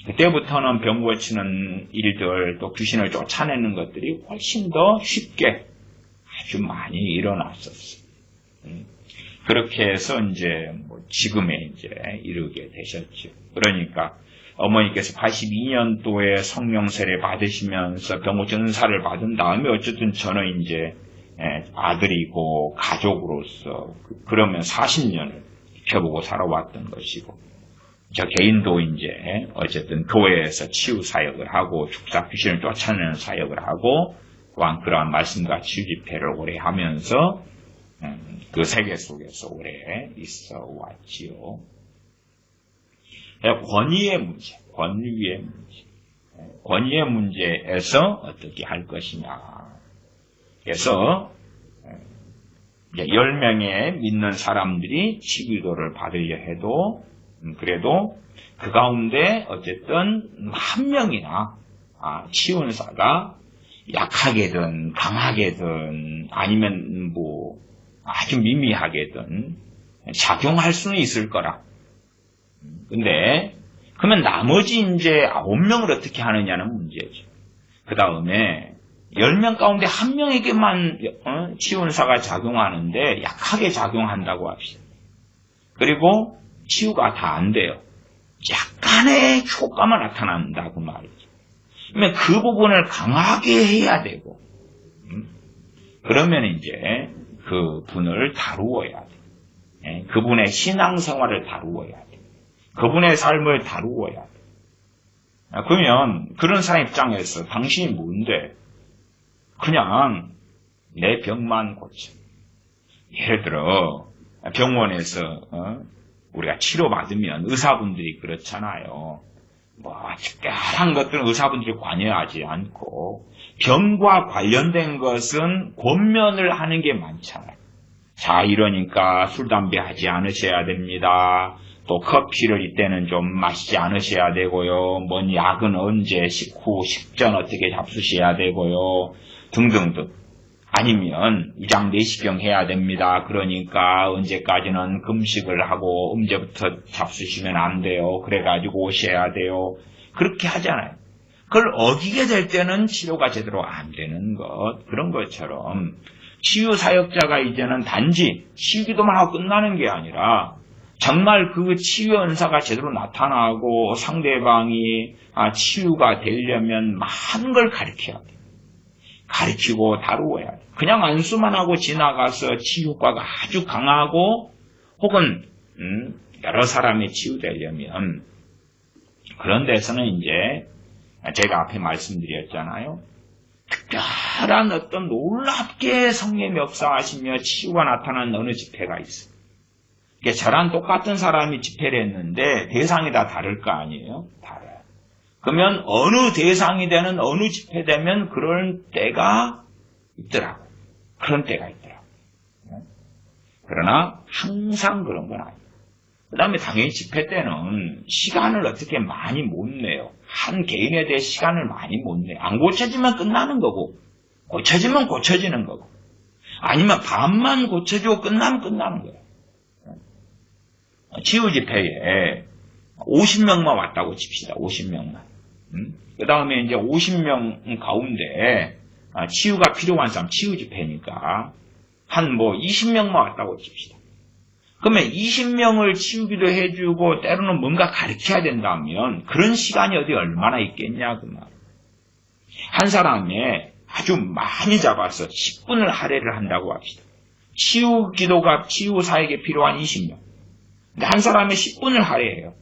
그때부터는 병 고치는 일들, 또 귀신을 쫓아내는 것들이 훨씬 더 쉽게 아주 많이 일어났었어요. 그렇게 해서 이제 지금에 이제 이르게 되셨죠. 그러니까 어머니께서 82년도에 성령 세례 받으시면서 병 고치는 은사를 받은 다음에 어쨌든 저는 이제 아들이고 가족으로서 그러면 40년을 지켜보고 살아왔던 것이고 저 개인도 이제 어쨌든 교회에서 치유 사역을 하고 축사 귀신을 쫓아내는 사역을 하고 또한 그러한 말씀과 치유 집회를 오래 하면서 그 세계 속에서 오래 있어 왔지요. 권위의 문제, 권위의 문제에서 어떻게 할 것이냐. 그래서 10명의 믿는 사람들이 치유기도를 받으려 해도 그래도 그 가운데 어쨌든 한 명이나 치유사가 약하게든 강하게든 아니면 아주 미미하게든 작용할 수는 있을 거라. 근데 그러면 나머지 이제 9명을 어떻게 하느냐는 문제죠. 그 다음에 10명 가운데 한 명에게만 치유사가 작용하는데 약하게 작용한다고 합시다. 그리고 치유가 다 안 돼요. 약간의 효과만 나타난다고 말이죠. 그러면 그 부분을 강하게 해야 되고, 그러면 이제 그 분을 다루어야 돼. 그분의 신앙생활을 다루어야 돼. 그분의 삶을 다루어야 돼. 그러면 그런 사람 입장에서 당신이 뭔데? 그냥 내 병만 고쳐. 예를 들어 병원에서 우리가 치료받으면 의사분들이 그렇잖아요. 특별한 것들은 의사분들이 관여하지 않고 병과 관련된 것은 권면을 하는 게 많잖아요. 자, 이러니까 술, 담배 하지 않으셔야 됩니다. 또 커피를 이때는 좀 마시지 않으셔야 되고요. 뭔 약은 언제 식후 식전 어떻게 잡수셔야 되고요. 등등등. 아니면 위장 내시경 해야 됩니다. 그러니까 언제까지는 금식을 하고 언제부터 잡수시면 안 돼요. 그래가지고 오셔야 돼요. 그렇게 하잖아요. 그걸 어기게 될 때는 치료가 제대로 안 되는 것. 그런 것처럼 치유 사역자가 이제는 단지 치유기도만 하고 끝나는 게 아니라 정말 그 치유 은사가 제대로 나타나고 상대방이 치유가 되려면 많은 걸 가르쳐야 돼요. 가르치고 다루어야 돼요. 그냥 안수만 하고 지나가서 치유 효과가 아주 강하고 혹은 여러 사람이 치유되려면 그런 데서는 이제 제가 앞에 말씀드렸잖아요. 특별한 어떤 놀랍게 성령이 역사하시며 치유가 나타나는 어느 집회가 있어요. 저랑 똑같은 사람이 집회를 했는데 대상이 다 다를 거 아니에요? 달라요. 그러면 어느 대상이 되는 어느 집회 되면 그런 때가 있더라고요. 그런 때가 있더라고요. 그러나 항상 그런 건 아니에요. 그 다음에 당연히 집회 때는 시간을 어떻게 많이 못 내요. 한 개인에 대해 시간을 많이 못 내요. 안 고쳐지면 끝나는 거고 고쳐지면 고쳐지는 거고 아니면 반만 고쳐주고 끝나면 끝나는 거예요. 치유 집회에 50명만 왔다고 칩시다. 50명만. 그 다음에 이제 50명 가운데 치유가 필요한 사람, 치유 집회니까 한 20명만 왔다고 칩시다. 그러면 20명을 치유기도 해주고 때로는 뭔가 가르쳐야 된다면 그런 시간이 어디 얼마나 있겠냐 그 말. 한 사람에 아주 많이 잡아서 10분을 할애를 한다고 합시다. 치유기도가 치유 사역에 필요한 20명. 근데 한 사람에 10분을 할애해요.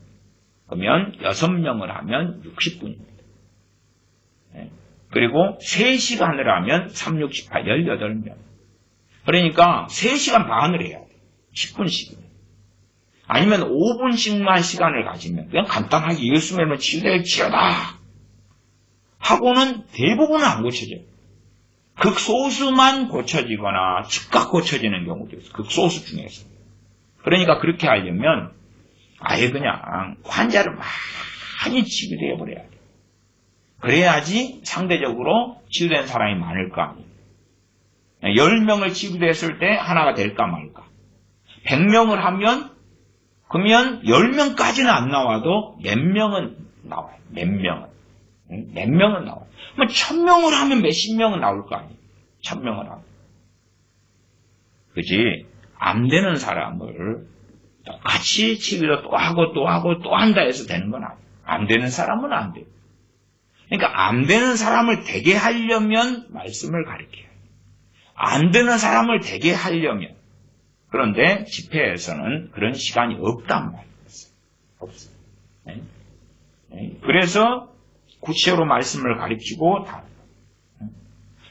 그러면 6명을 하면 60분입니다. 그리고 3시간을 하면 3, 6, 18, 18명. 그러니까 3시간 반을 해야 돼요. 10분씩이면. 아니면 5분씩만 시간을 가지면 그냥 간단하게 예수님은 치유될지어다 하고는 대부분은 안 고쳐져요. 극소수만 고쳐지거나 즉각 고쳐지는 경우도 있어요. 극소수 중에서. 그러니까 그렇게 하려면 아예 그냥 환자를 많이 치유되어 버려야 돼요. 그래야지 상대적으로 치유된 사람이 많을 거 아니에요. 10명을 치유됐을 때 하나가 될까 말까. 100명을 하면 그러면 10명까지는 안 나와도 몇 명은 나와요. 몇 명은. 몇 명은 나와요. 그럼 1000명을 하면 몇십 명은 나올 거 아니에요. 1000명을 하면. 그지? 안 되는 사람을 똑같이 치유도 또 하고 또 하고 또 한다 해서 되는 건 아니에요. 안 되는 사람은 안 돼요. 그러니까 안 되는 사람을 되게 하려면 말씀을 가르쳐요. 안 되는 사람을 되게 하려면 그런데 집회에서는 그런 시간이 없단 말이에요. 없어요. 그래서 구체로 말씀을 가르치고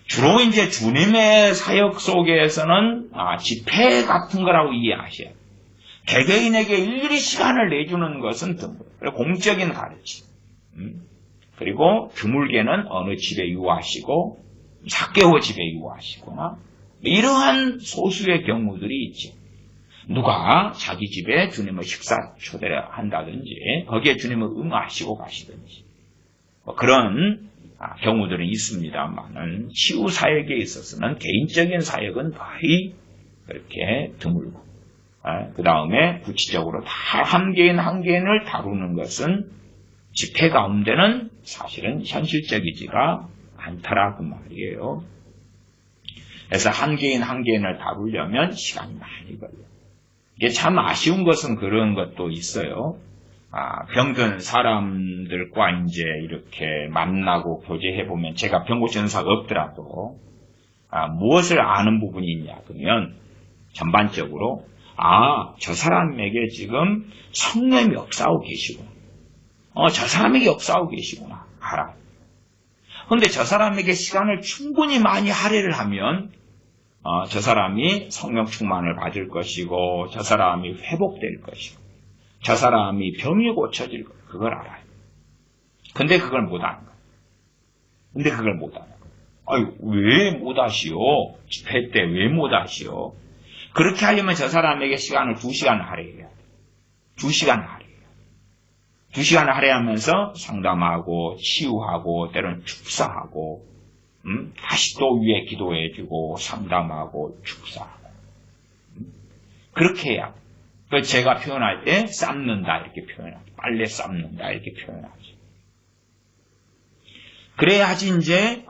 주로 이제 주님의 사역 속에서는 집회 같은 거라고 이해하셔야 돼요. 개개인에게 일일이 시간을 내주는 것은 드물어요. 공적인 가르침. 그리고 드물게는 어느 집에 유하시고 사개오 집에 유하시거나 이러한 소수의 경우들이 있죠. 누가 자기 집에 주님의 식사 초대를 한다든지 거기에 그러니까 주님을 응하시고 가시든지 그런 경우들은 있습니다만은 치유 사역에 있어서는 개인적인 사역은 거의 그렇게 드물고 그 다음에 구체적으로 다 한 개인을 다루는 것은 집회 가운데는 사실은 현실적이지가 않더라 그 말이에요. 그래서 한 개인을 다루려면 시간이 많이 걸려요. 이게 참 아쉬운 것은 그런 것도 있어요. 병든 사람들과 이제 이렇게 만나고 교제해보면 제가 병 고치는 의사가 없더라도 무엇을 아는 부분이 있냐 그러면 전반적으로 저 사람에게 지금 성령이 역사하고 계시구나. 저 사람에게 역사하고 계시구나. 알아요. 그런데 저 사람에게 시간을 충분히 많이 할애를 하면 저 사람이 성령 충만을 받을 것이고 저 사람이 회복될 것이고 저 사람이 병이 고쳐질 것 그걸 알아요. 근데 그걸 못하는 거예요. 아유 왜 못하시오? 집회 때 왜 못하시오? 그렇게 하려면 저 사람에게 시간을 2시간 할애해야 돼요. 2시간 할애해요. 2시간 할애하면서 상담하고 치유하고 때로는 축사하고 다시 또 위에 기도해주고 상담하고 축사하고 그렇게 해야 제가 표현할 때 삶는다 이렇게 표현하죠. 빨래 삶는다 이렇게 표현하죠. 그래야지 이제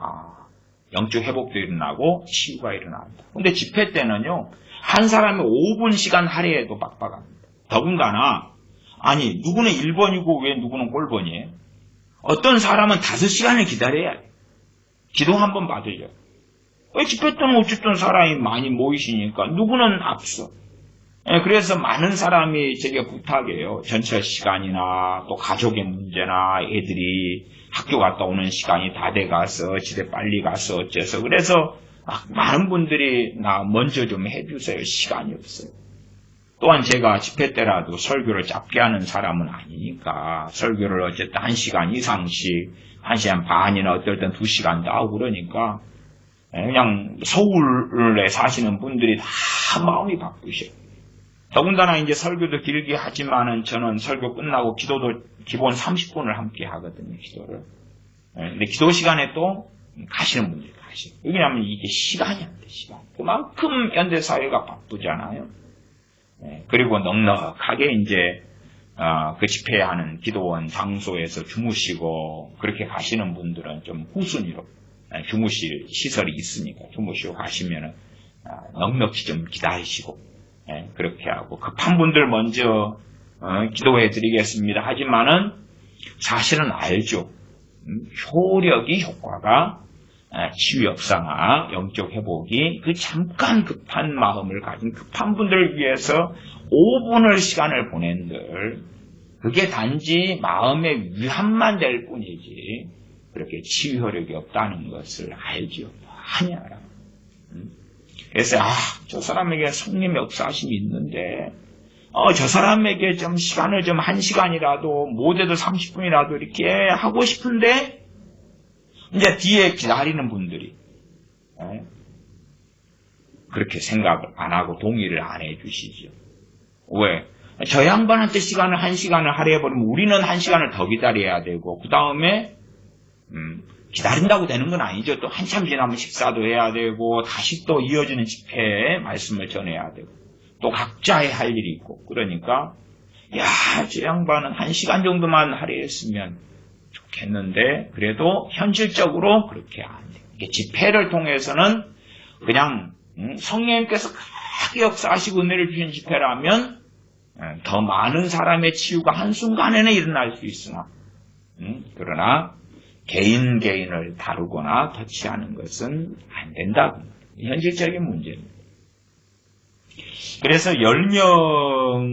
영적 회복도 일어나고 치유가 일어난다. 근데 집회 때는요. 한 사람이 5분 시간 할애해도 빡빡합니다. 더군다나 아니 누구는 1번이고 왜 누구는 꼴번이에요? 어떤 사람은 5시간을 기다려야 돼. 기도 한번 받으려. 집회 때는 어쨌든 사람이 많이 모이시니까 누구는 앞서. 그래서 많은 사람이 제게 부탁해요. 전철 시간이나 또 가족의 문제나 애들이 학교 갔다 오는 시간이 다 돼가서 집에 빨리 가서 어째서 그래서 많은 분들이 나 먼저 좀 해주세요. 시간이 없어요. 또한 제가 집회 때라도 설교를 짧게 하는 사람은 아니니까 설교를 어쨌든 1시간 이상씩 1시간 반이나 어떨 땐 2시간도 하고 그러니까 그냥 서울에 사시는 분들이 다 마음이 바쁘셔요. 더군다나 이제 설교도 길게 하지만은 저는 설교 끝나고 기도도 기본 30분을 함께 하거든요, 기도를. 근데 기도 시간에 또 가시는 분들이 가시고. 왜냐하면 이게 시간이 안 돼, 시간. 그만큼 현대사회가 바쁘잖아요. 그리고 넉넉하게 이제, 그 집회하는 기도원 장소에서 주무시고, 그렇게 가시는 분들은 좀 후순위로, 주무실 시설이 있으니까 주무시고 가시면은, 넉넉히 좀 기다리시고, 그렇게 하고 급한 분들 먼저 기도해 드리겠습니다. 하지만은 사실은 알죠. 효력이 효과가 치유 역사나 영적 회복이 그 잠깐 급한 마음을 가진 급한 분들을 위해서 5분을 시간을 보낸들 그게 단지 마음의 위안만 될 뿐이지 그렇게 치유 효력이 없다는 것을 알죠. 많이 알아. 그래서 저 사람에게 성령의 역사하심이 있는데 저 사람에게 좀 시간을 좀 1시간이라도 못해도 30분이라도 이렇게 하고 싶은데 이제 뒤에 기다리는 분들이 그렇게 생각을 안 하고 동의를 안 해주시죠. 왜? 저 양반한테 시간을 1시간을 할애해버리면 우리는 1시간을 더 기다려야 되고 그 다음에 기다린다고 되는 건 아니죠. 또 한참 지나면 식사도 해야 되고 다시 또 이어지는 집회에 말씀을 전해야 되고 또 각자의 할 일이 있고 그러니까 저 양반은 1시간 정도만 할애했으면 좋겠는데 그래도 현실적으로 그렇게 안 돼요. 이게 집회를 통해서는 그냥 성령님께서 크게 역사하시고 은혜를 주신 집회라면 더 많은 사람의 치유가 한순간에는 일어날 수 있으나 그러나 개인을 다루거나 터치하는 것은 안 된다. 현실적인 문제입니다. 그래서 10명을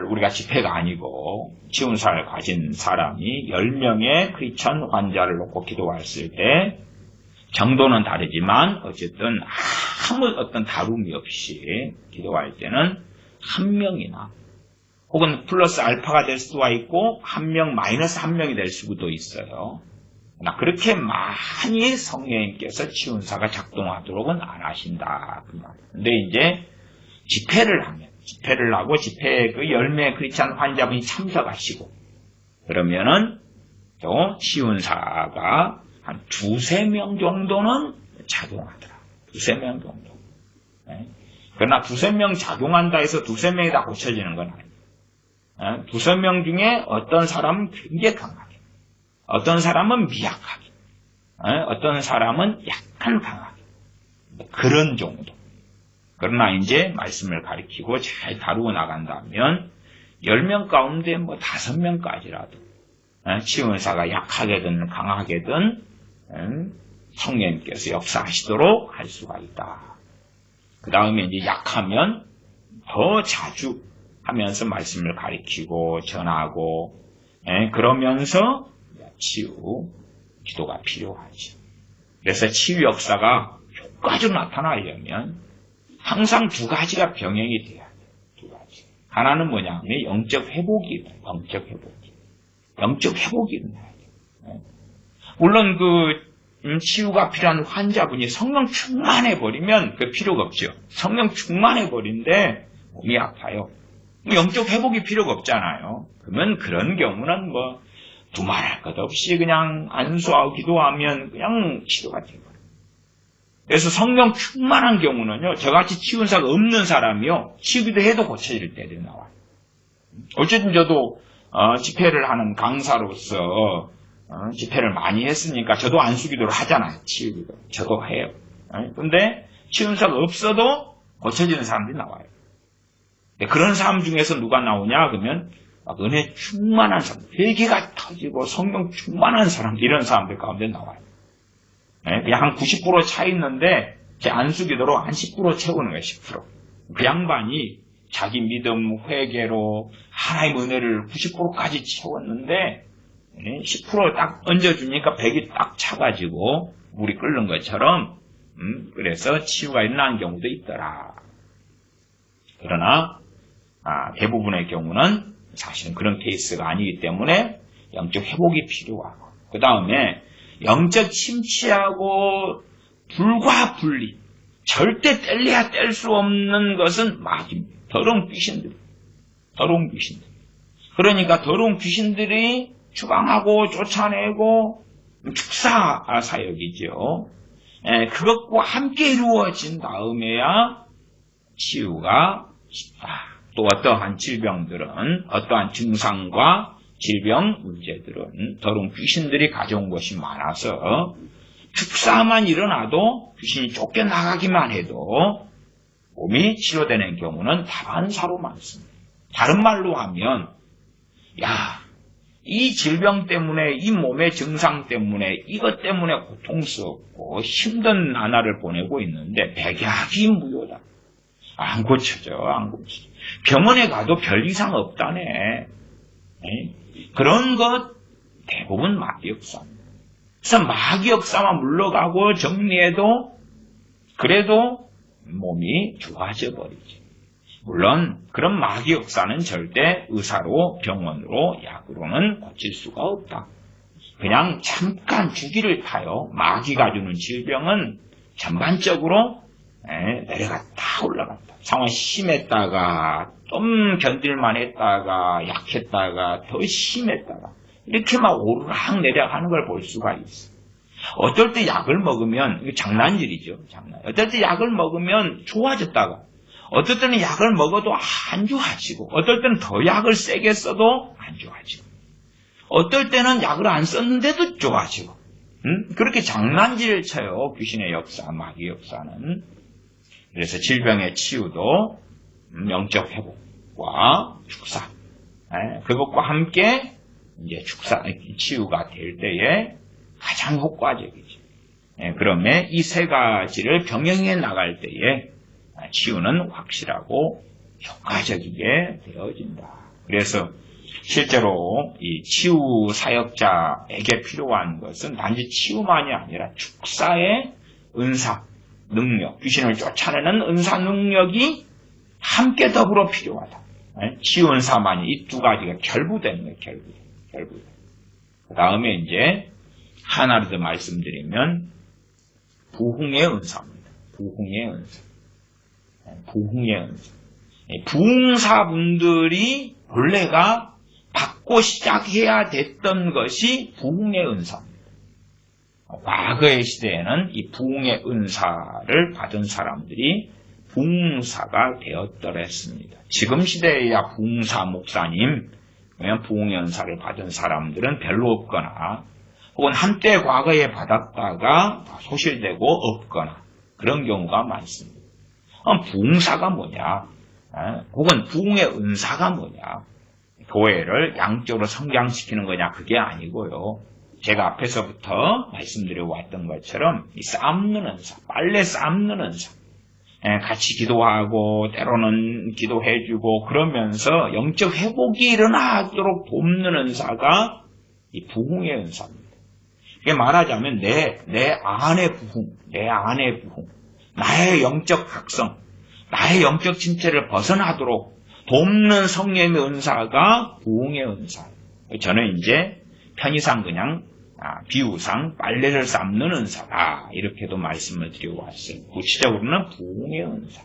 우리가 집회가 아니고 치운사를 가진 사람이 10명의 크리스천 환자를 놓고 기도했을 때 정도는 다르지만 어쨌든 아무 어떤 다름이 없이 기도할 때는 1명이나 혹은 플러스 알파가 될 수가 있고 1명 마이너스 1명이 될 수도 있어요. 그렇게 많이 성령님께서 치운사가 작동하도록은 안 하신다. 근데 이제 집회를 하고 집회에 그 10명의 크리스찬 환자분이 참석하시고 그러면은 또 치운사가 한 2-3명 정도는 작용하더라. 2-3명 정도. 그러나 2-3명 작용한다 해서 2-3명이 다 고쳐지는 건 아니에요. 2-3명 중에 어떤 사람은 굉장히 강하게 어떤 사람은 미약하게, 어떤 사람은 약간 강하게, 그런 정도. 그러나 이제 말씀을 가리키고 잘 다루고 나간다면 10명 가운데 5명까지라도 치유사가 약하게든 강하게든 성령님께서 역사하시도록 할 수가 있다. 그 다음에 이제 약하면 더 자주 하면서 말씀을 가리키고 전하고 그러면서 치유 기도가 필요하죠. 그래서 치유 역사가 효과적으로 나타나려면 항상 2가지가 병행이 돼야 돼요. 2가지. 하나는 뭐냐? 영적 회복이 돼요. 영적 회복이 일어나야 돼요. 물론 치유가 필요한 환자분이 성령 충만해버리면 그 필요가 없죠. 성령 충만해버린데 몸이 아파요. 영적 회복이 필요가 없잖아요. 그러면 그런 경우는 뭐 두말할 것 없이 그냥 안수하고 기도하면 그냥 치료가 되고. 그래서 성령 충만한 경우는요, 저같이 치유사가 없는 사람이요, 치유기도 해도 고쳐질 때들이 나와요. 어쨌든 저도 집회를 하는 강사로서 집회를 많이 했으니까 저도 안수기도를 하잖아요. 치유기도. 저도 해요. 근데 치유사가 없어도 고쳐지는 사람들이 나와요. 그런 사람 중에서 누가 나오냐 그러면 은혜 충만한 사람, 회개가 터지고 성령 충만한 사람, 이런 사람들 가운데 나와요. 그냥 한 90% 차 있는데 제 안수기도로 한 10% 채우는 거예요. 10%. 그 양반이 자기 믿음, 회개로 하나님의 은혜를 90%까지 채웠는데 10%딱 얹어주니까 100이 딱 차가지고 물이 끓는 것처럼 그래서 치유가 일어나는 경우도 있더라. 그러나 대부분의 경우는 사실은 그런 케이스가 아니기 때문에 영적 회복이 필요하고, 그 다음에 영적 침체하고 불과 분리, 절대 뗄래야 뗄 수 없는 것은 마귀입니다. 더러운 귀신들. 그러니까 더러운 귀신들이 추방하고 쫓아내고 축사 사역이죠. 그것과 함께 이루어진 다음에야 치유가 쉽다. 또 어떠한 질병들은, 어떠한 증상과 질병 문제들은 더러운 귀신들이 가져온 것이 많아서 축사만 일어나도 귀신이 쫓겨나가기만 해도 몸이 치료되는 경우는 다반사로 많습니다. 다른 말로 하면, 이 질병 때문에, 이 몸의 증상 때문에, 이것 때문에 고통스럽고 힘든 나날을 보내고 있는데 백약이 무효다. 안 고쳐져. 병원에 가도 별 이상 없다네. 그런 것 대부분 마귀 역사입니다. 그래서 마귀 역사만 물러가고 정리해도 그래도 몸이 좋아져 버리지. 물론 그런 마귀 역사는 절대 의사로, 병원으로, 약으로는 고칠 수가 없다. 그냥 잠깐 주기를 타요. 마귀가 주는 질병은 전반적으로 내려갔다 올라갔다. 상황이 심했다가 좀 견딜만 했다가 약했다가 더 심했다가 이렇게 막 오르락 내려가는 걸 볼 수가 있어. 어떨 때 약을 먹으면, 이게 장난질이죠. 어떨 때 약을 먹으면 좋아졌다가, 어떨 때는 약을 먹어도 안 좋아지고, 어떨 때는 더 약을 세게 써도 안 좋아지고, 어떨 때는 약을 안 썼는데도 좋아지고, 그렇게 장난질을 쳐요. 귀신의 역사, 마귀 역사는. 그래서 질병의 치유도 영적 회복과 축사, 그것과 함께 이제 치유가 될 때에 가장 효과적이죠. 그러면 이 세 가지를 병행해 나갈 때에 치유는 확실하고 효과적이게 되어진다. 그래서 실제로 이 치유 사역자에게 필요한 것은 단지 치유만이 아니라 축사의 은사, 능력, 귀신을 쫓아내는 은사 능력이 함께 더불어 필요하다. 치유 은사만이 이 두 가지가 결부되는 거예요. 결부. 그 다음에 이제 하나를 더 말씀드리면 부흥의 은사입니다. 부흥의 은사. 부흥사분들이 원래가 받고 시작해야 됐던 것이 부흥의 은사입니다. 과거의 시대에는 이 부흥의 은사를 받은 사람들이 부흥사가 되었더랬습니다. 지금 시대에야 부흥사 목사님, 부흥의 은사를 받은 사람들은 별로 없거나, 혹은 한때 과거에 받았다가 소실되고 없거나 그런 경우가 많습니다. 부흥사가 뭐냐? 혹은 부흥의 은사가 뭐냐? 교회를 양쪽으로 성장시키는 거냐? 그게 아니고요. 제가 앞에서부터 말씀드려 왔던 것처럼 이 삶는 은사, 빨래 삶는 은사, 같이 기도하고 때로는 기도해주고 그러면서 영적 회복이 일어나도록 돕는 은사가 이 부흥의 은사입니다. 이게 말하자면 내 안의 부흥, 나의 영적 각성, 나의 영적 침체를 벗어나도록 돕는 성령의 은사가 부흥의 은사. 저는 이제 편의상 그냥 비유상 빨래를 삶는 은사다 이렇게도 말씀을 드려왔어요. 구체적으로는 부흥의 은사.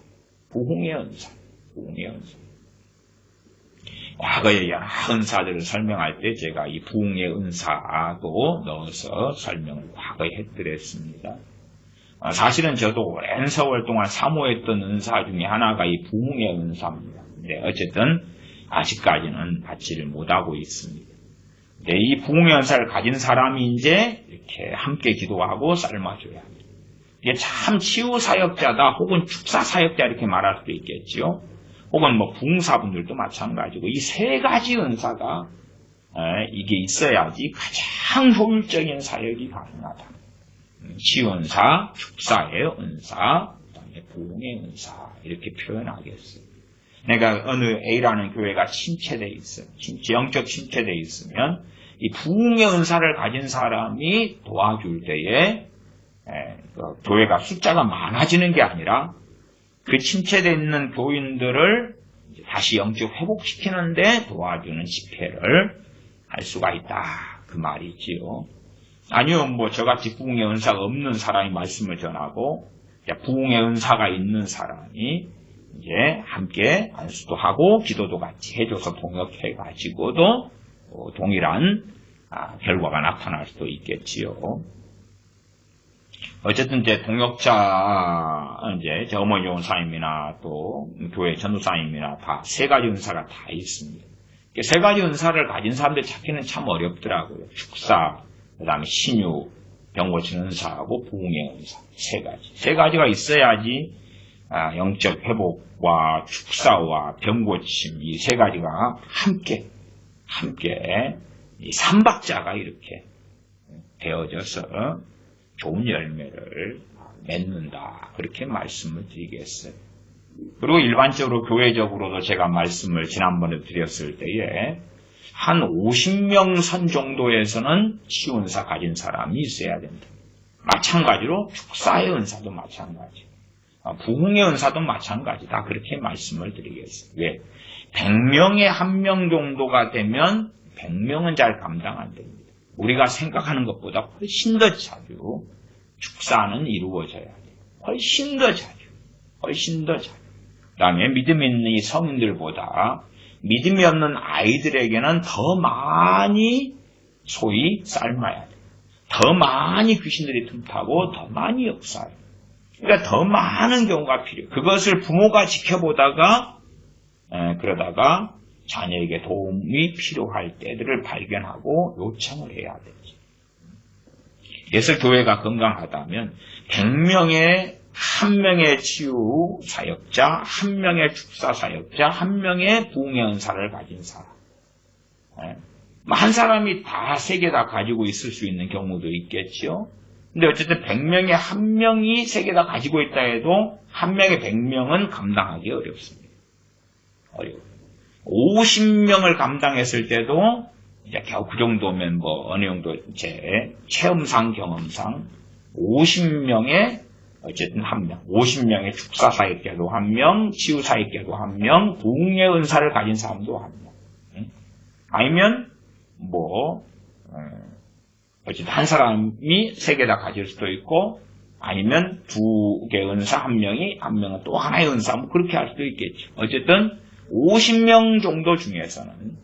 과거의 여러 은사들을 설명할 때 제가 이 부흥의 은사도 넣어서 설명을 과거에 해드렸습니다. 사실은 저도 오랜 세월 동안 사모했던 은사 중에 하나가 이 부흥의 은사입니다. 근데 어쨌든 아직까지는 받지를 못하고 있습니다. 근데 이 부흥의 은사를 가진 사람이 이제 이렇게 함께 기도하고 삶아줘야 합니다. 이게 참 치유사역자다 혹은 축사사역자 이렇게 말할 수도 있겠지요. 혹은 뭐 부흥사분들도 마찬가지고 이 세 가지 은사가 이게 있어야지 가장 효율적인 사역이 가능하다. 치유은사, 축사의 은사, 그다음에 부흥의 은사 이렇게 표현하겠어요. 그러니까 어느 A라는 교회가 침체되어 있어요. 영적 침체되어 있으면 이 부흥의 은사를 가진 사람이 도와줄 때에 교회가 숫자가 많아지는 게 아니라 그 침체되어 있는 교인들을 다시 영적 회복시키는데 도와주는 집회를 할 수가 있다. 그 말이지요. 아니요, 뭐 저같이 부흥의 은사가 없는 사람이 말씀을 전하고 부흥의 은사가 있는 사람이 이제 함께 안수도 하고 기도도 같이 해줘서 동역해가지고도 동일한 결과가 나타날 수도 있겠지요. 어쨌든 이제 동역자 이제 저 어머니 원사님이나 또 교회 전도사님이나 다 세 가지 은사가 다 있습니다. 세 가지 은사를 가진 사람들 찾기는 참 어렵더라고요. 축사, 그다음에 신유, 병 고치는 은사하고 부흥의 은사 세 가지가 있어야지 영적 회복과 축사와 병 고침 이 세 가지가 함께 이 삼박자가 이렇게 되어져서 좋은 열매를 맺는다. 그렇게 말씀을 드리겠어요. 그리고 일반적으로 교회적으로도 제가 말씀을 지난번에 드렸을 때에 한 50명 선 정도에서는 치유은사 가진 사람이 있어야 된다. 마찬가지로 축사의 은사도 마찬가지. 부흥의 은사도 마찬가지다. 그렇게 말씀을 드리겠어요. 왜? 100명에 1명 정도가 되면 100명은 잘 감당 안 됩니다. 우리가 생각하는 것보다 훨씬 더 자주 축사는 이루어져야 돼요. 훨씬 더 자주. 그 다음에 믿음이 있는 이 성인들보다 믿음이 없는 아이들에게는 더 많이 소위 삶아야 돼요. 더 많이 귀신들이 틈타고 더 많이 역사해요. 그러니까 더 많은 경우가 필요해요. 그것을 부모가 지켜보다가 그러다가 자녀에게 도움이 필요할 때들을 발견하고 요청을 해야 되죠. 그래서 교회가 건강하다면 100명의 1명의 치유 사역자, 1명의 축사 사역자, 1명의 부흥의 은사를 가진 사람. 한 사람이 다 세 개 다 가지고 있을 수 있는 경우도 있겠죠. 근데 어쨌든 100명에 1명이 세 개 다 가지고 있다 해도 1명에 100명은 감당하기 어렵습니다. 어려워요. 50명을 감당했을 때도 이제 겨우 그 정도면 뭐 어느 정도 제 체험상 경험상 50명에 어쨌든 1명, 50명의 축사 사역자도 1명, 치유 사역자도 1명, 부흥의 은사를 가진 사람도 1명. 아니면 뭐 어쨌든 한 사람이 세 개 다 가질 수도 있고 아니면 두 개의 은사 1명이 1명은 또 하나의 은사 뭐 그렇게 할 수도 있겠죠. 어쨌든 50명 정도 중에서는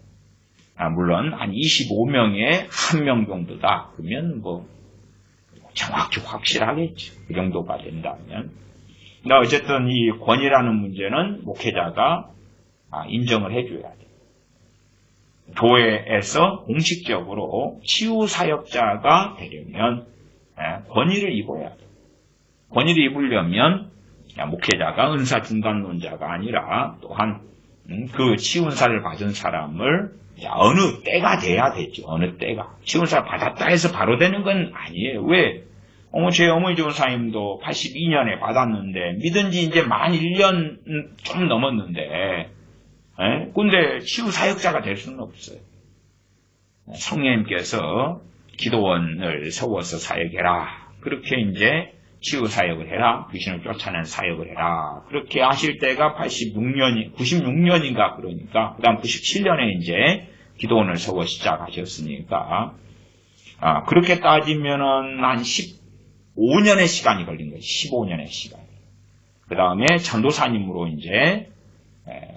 물론 한 25명에 1명 정도다. 그러면 뭐 정확히 확실하겠죠. 그 정도가 된다면. 근데 어쨌든 이 권위라는 문제는 목회자가 인정을 해줘야 돼요. 교회에서 공식적으로 치유사역자가 되려면 권위를 입어야 돼요. 권위를 입으려면 목회자가 은사 중간론자가 아니라 또한 그 치유은사를 받은 사람을 어느 때가 돼야 되죠. 어느 때가. 치유은사 받았다 해서 바로 되는 건 아니에요. 왜? 제 어머니 전사님도 82년에 받았는데 믿은 지 이제 만 1년 좀 넘었는데 근데 치유사역자가 될 수는 없어요. 성령님께서 기도원을 세워서 사역해라. 그렇게 이제 치유사역을 해라. 귀신을 쫓아낸 사역을 해라. 그렇게 하실 때가 96년인가 그러니까 그 다음 97년에 이제 기도원을 세워 시작하셨으니까 그렇게 따지면은 한 15년의 시간이 걸린 거예요. 15년의 시간. 그 다음에 전도사님으로 이제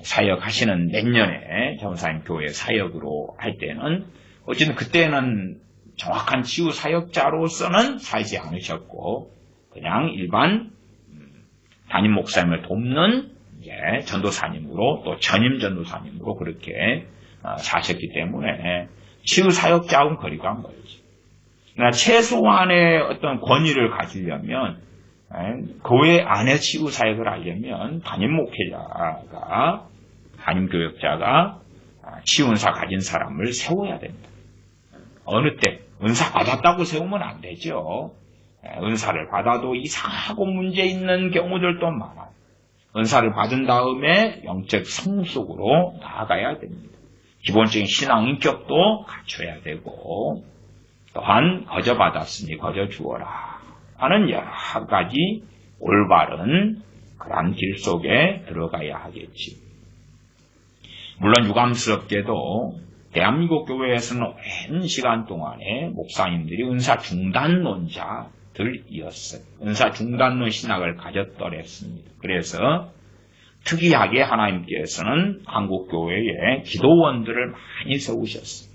사역하시는 내년에 전도사님 교회 사역으로 할 때는 어쨌든 그때는 정확한 치유 사역자로서는 살지 않으셨고 그냥 일반 담임 목사님을 돕는 전도사님으로 또 전임 전도사님으로 그렇게 사셨기 때문에 치유 사역자하고는 거리가 멀지. 그러나 최소한의 어떤 권위를 가지려면 교회 안에 치유 사역을 하려면 담임 목회자가 담임 교역자가 치유 은사 가진 사람을 세워야 됩니다. 어느 때 은사 받았다고 세우면 안 되죠. 은사를 받아도 이상하고 문제 있는 경우들도 많아요. 은사를 받은 다음에 영적 성숙으로 나아가야 됩니다. 기본적인 신앙 인격도 갖춰야 되고 또한 거저 받았으니 거저 주어라 하는 여러 가지 올바른 그러한 길 속에 들어가야 하겠지. 물론 유감스럽게도 대한민국 교회에서는 오랜 시간 동안에 목사님들이 은사 중단론자들이었어요. 은사 중단론 신학을 가졌더랬습니다. 그래서 특이하게 하나님께서는 한국 교회에 기도원들을 많이 세우셨어요.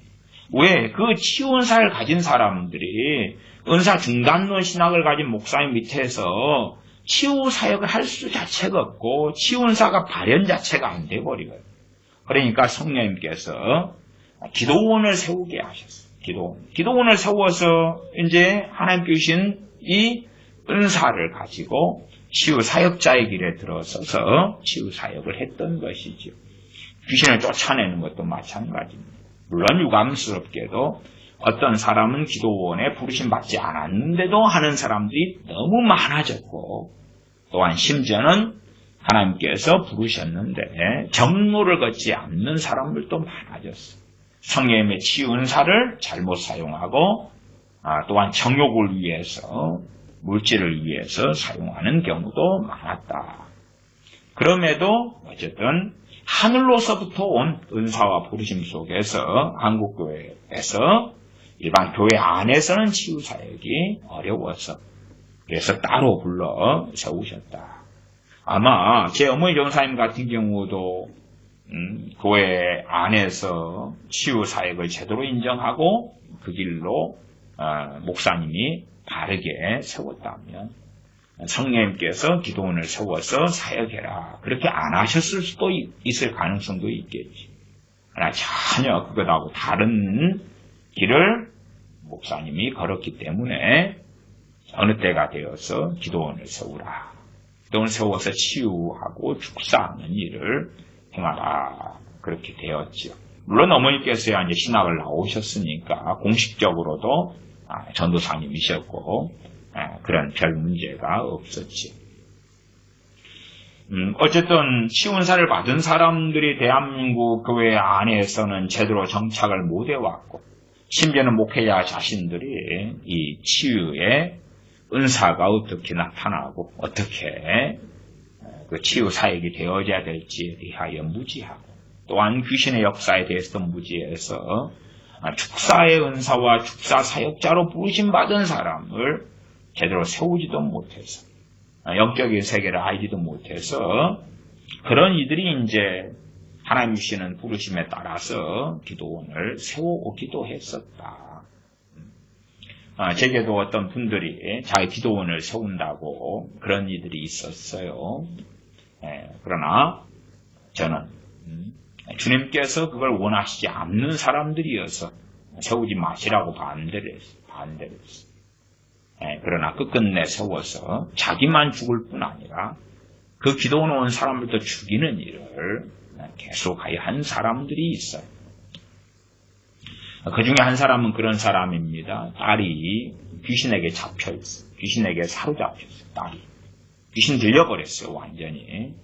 왜? 그 치유 은사를 가진 사람들이 은사 중단론 신학을 가진 목사님 밑에서 치유 사역을 할 수 자체가 없고 치유 은사가 발현 자체가 안 돼버리거든요. 그러니까 성령님께서 기도원을 세우게 하셨어요. 기도원을 세워서 이제 하나님께 주신 이 은사를 가지고 치유 사역자의 길에 들어서서 치유 사역을 했던 것이죠. 귀신을 쫓아내는 것도 마찬가지입니다. 물론 유감스럽게도 어떤 사람은 기도원에 부르심 받지 않았는데도 하는 사람들이 너무 많아졌고 또한 심지어는 하나님께서 부르셨는데 정로를 걷지 않는 사람들도 많아졌어요. 성령님의 치유 은사를 잘못 사용하고 또한 정욕을 위해서 물질을 위해서 사용하는 경우도 많았다. 그럼에도 어쨌든 하늘로서부터 온 은사와 부르심 속에서 한국교회에서 일반 교회 안에서는 치유 사역이 어려워서 그래서 따로 불러 세우셨다. 아마 제 어머니 전사님 같은 경우도 교회 안에서 치유 사역을 제대로 인정하고 그 길로 목사님이 바르게 세웠다면 성령님께서 기도원을 세워서 사역해라 그렇게 안 하셨을 수도 있을 가능성도 있겠지. 그러나 전혀 그것하고 다른 길을 목사님이 걸었기 때문에 어느 때가 되어서 기도원을 세우라. 기도원을 세워서 치유하고 축사하는 일을 행하라. 그렇게 되었죠. 물론 어머니께서야 이제 신학을 나오셨으니까 공식적으로도 전도사님이셨고 그런 별 문제가 없었지. 어쨌든 치유은사를 받은 사람들이 대한민국 교회 안에서는 제대로 정착을 못 해왔고 심지어는 목회자 자신들이 이 치유의 은사가 어떻게 나타나고 어떻게 그 치유 사역이 되어져야 될지에 대하여 무지하고 또한 귀신의 역사에 대해서도 무지해서 축사의 은사와 축사 사역자로 부르심받은 사람을 제대로 세우지도 못해서 영적인 세계를 알지도 못해서 그런 이들이 이제 하나님 주시는 부르심에 따라서 기도원을 세워오기도 했었다. 제게도 어떤 분들이 자기 기도원을 세운다고 그런 이들이 있었어요. 그러나 저는 주님께서 그걸 원하시지 않는 사람들이어서 세우지 마시라고 반대를 했어요. 그러나 끝끝내 세워서 자기만 죽을 뿐 아니라 그 기도원 온 사람들도 죽이는 일을 계속하여 한 사람들이 있어요. 그 중에 한 사람은 그런 사람입니다. 딸이 귀신에게 잡혀있어요. 귀신에게 사로잡혔어요. 딸이. 귀신 들려버렸어요. 완전히.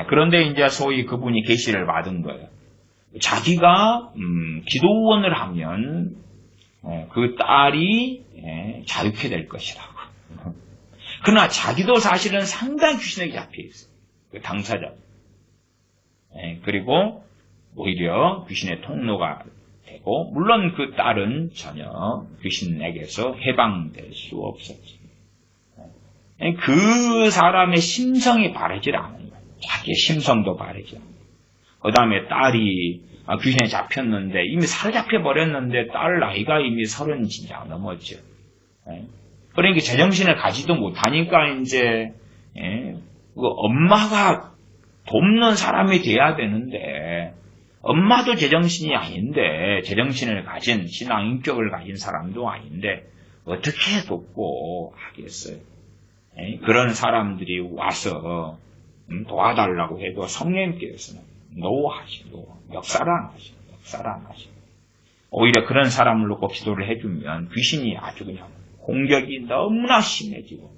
그런데 이제 소위 그분이 계시를 받은 거예요. 자기가 기도원을 하면 그 딸이 자유케 될 것이라고. 그러나 자기도 사실은 상당히 귀신에게 잡혀있어요. 그 당사자. 그리고 오히려 귀신의 통로가 되고 물론 그 딸은 전혀 귀신에게서 해방될 수 없었지. 그 사람의 심성이 바르질 않은 거예요. 자기의 심성도 바르지 않고, 그 다음에 딸이 귀신에 잡혔는데 이미 사로잡혀 버렸는데 딸 나이가 이미 30 진짜 넘었죠. 그러니까 제정신을 가지도 못하니까 이제 그 엄마가 돕는 사람이 돼야 되는데 엄마도 제정신이 아닌데 제정신을 가진 신앙 인격을 가진 사람도 아닌데 어떻게 돕고 하겠어요. 그런 사람들이 와서 도와달라고 해도 성령님께서는 역사를 안 하시고 오히려 그런 사람을 놓고 기도를 해주면 귀신이 아주 그냥 공격이 너무나 심해지고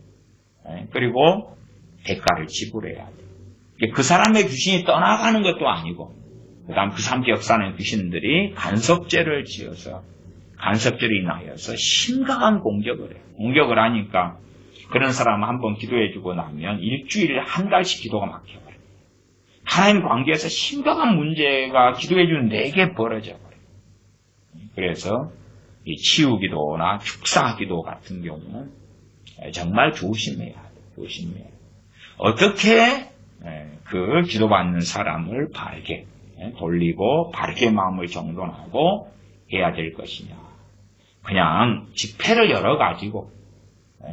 그리고 대가를 지불해야 돼요. 그 사람의 귀신이 떠나가는 것도 아니고 그 다음 그 사람 역사는 귀신들이 간섭죄를 지어서 간섭죄로 인하여서 심각한 공격을 해요. 공격을 하니까 그런 사람 한번 기도해주고 나면 일주일에 한 달씩 기도가 막혀버려요. 하나님 관계에서 심각한 문제가 기도해주는 4개 벌어져 버려요. 그래서 이 치유기도나 축사기도 같은 경우는 정말 조심해야 돼요. 조심해야 돼요. 어떻게 그 기도받는 사람을 바르게 돌리고 바르게 마음을 정돈하고 해야 될 것이냐. 그냥 집회를 열어가지고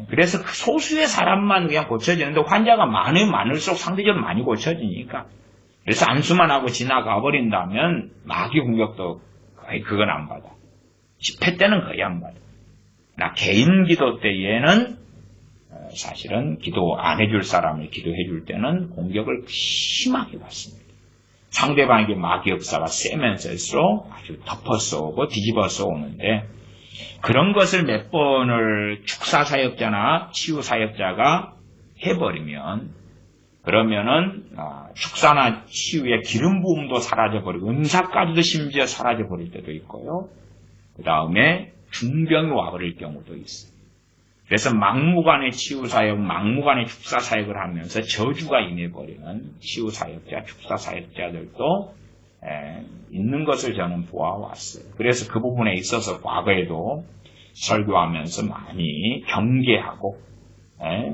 그래서 그 소수의 사람만 그냥 고쳐지는데 환자가 많으면 많을수록 상대적으로 많이 고쳐지니까 그래서 안수만 하고 지나가 버린다면 마귀 공격도 거의 그건 안 받아. 집회 때는 거의 안 받아. 나 개인 기도 때에는 사실은 기도 안 해줄 사람을 기도해 줄 때는 공격을 심하게 받습니다. 상대방에게 마귀 역사가 세면서 할수록 아주 덮어서 오고 뒤집어서 오는데 그런 것을 몇 번을 축사사역자나 치유사역자가 해버리면 그러면은 축사나 치유의 기름 부음도 사라져버리고 은사까지도 심지어 사라져버릴 때도 있고요. 그 다음에 중병이 와버릴 경우도 있어요. 그래서 막무가내 치유사역, 막무가내 축사사역을 하면서 저주가 임해버리는 치유사역자, 축사사역자들도 있는 것을 저는 보아왔어요. 그래서 그 부분에 있어서 과거에도 설교하면서 많이 경계하고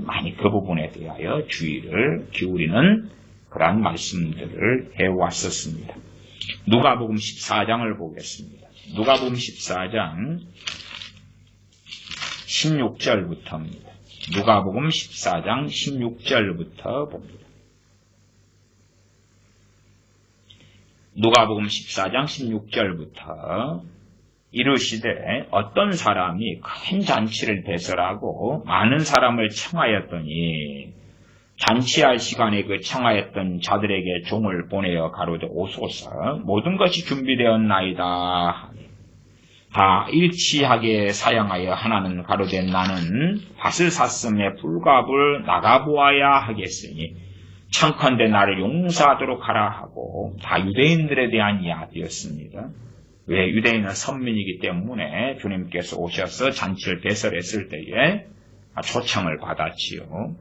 많이 그 부분에 대하여 주의를 기울이는 그러한 말씀들을 해왔었습니다. 누가복음 14장을 보겠습니다. 누가복음 14장 16절부터입니다. 누가복음 14장 16절부터 봅니다. 누가복음 14장 16절부터 이르시되 어떤 사람이 큰 잔치를 배설하고 많은 사람을 청하였더니 잔치할 시간에 그 청하였던 자들에게 종을 보내어 가로되 오소서 모든 것이 준비되었나이다. 다 일치하게 사양하여 하나는 가로되 나는 밭을 샀음에 풀값을 나가보아야 하겠으니 청컨대 나를 용서하도록 하라 하고 다 유대인들에 대한 이야기였습니다. 왜? 유대인은 선민이기 때문에 주님께서 오셔서 잔치를 배설했을 때에 초청을 받았지요.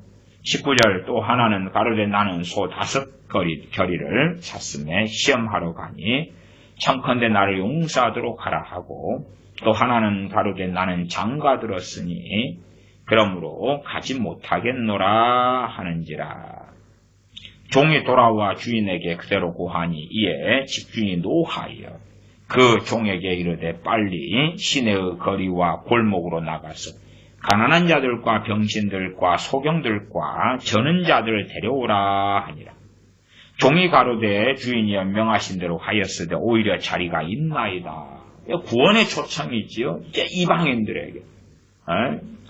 19절 또 하나는 가로되 나는 소 5겨리를 샀음에 시험하러 가니 청컨대 나를 용서하도록 하라 하고 또 하나는 가로되 나는 장가 들었으니 그러므로 가지 못하겠노라 하는지라. 종이 돌아와 주인에게 그대로 고하니 이에 집주인이 노하여 그 종에게 이르되 빨리 시내의 거리와 골목으로 나가서 가난한 자들과 병신들과 소경들과 저는 자들을 데려오라 하니라. 종이 가로되 주인이여 명하신 대로 하였으되 오히려 자리가 있나이다. 구원의 초청이 있지요. 이제 이방인들에게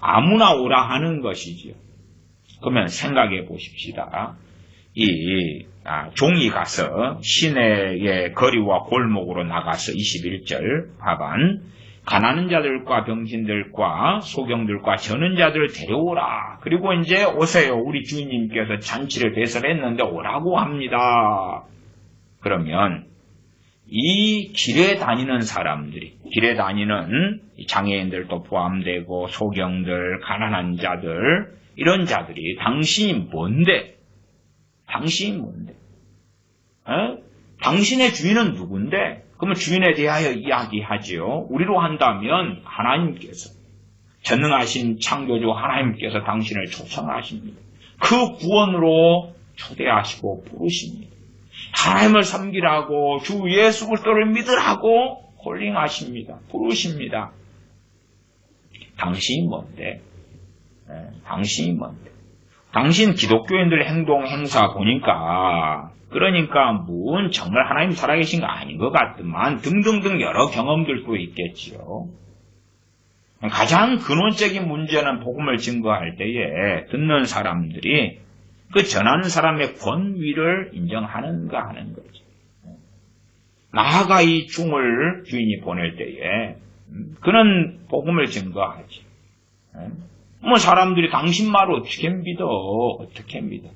아무나 오라 하는 것이지요. 그러면 생각해 보십시다. 종이 가서 시내의 거리와 골목으로 나가서 21절 하반 가난한 자들과 병신들과 소경들과 저는 자들을 데려오라. 그리고 이제 오세요. 우리 주인님께서 잔치를 배설했는데 오라고 합니다. 그러면 이 길에 다니는 사람들이, 길에 다니는 장애인들도 포함되고 소경들, 가난한 자들, 이런 자들이 당신이 뭔데? 당신이 뭔데? 당신의 주인은 누군데? 그러면 주인에 대하여 이야기하지요. 우리로 한다면 하나님께서, 전능하신 창조주 하나님께서 당신을 초청하십니다. 그 구원으로 초대하시고 부르십니다. 하나님을 섬기라고 주 예수 그리스도를 믿으라고 콜링하십니다. 부르십니다. 당신이 뭔데? 당신이 뭔데? 당신 기독교인들 행동 행사 보니까 그러니까 뭔 정말 하나님 살아계신 거 아닌 것 같더만 등등등 여러 경험들도 있겠지요. 가장 근원적인 문제는 복음을 증거할 때에 듣는 사람들이 그 전하는 사람의 권위를 인정하는가 하는 거죠. 나아가 이 중을 주인이 보낼 때에 그는 복음을 증거하지. 뭐 사람들이 당신 말을 어떻게 믿어? 어떻게 믿어?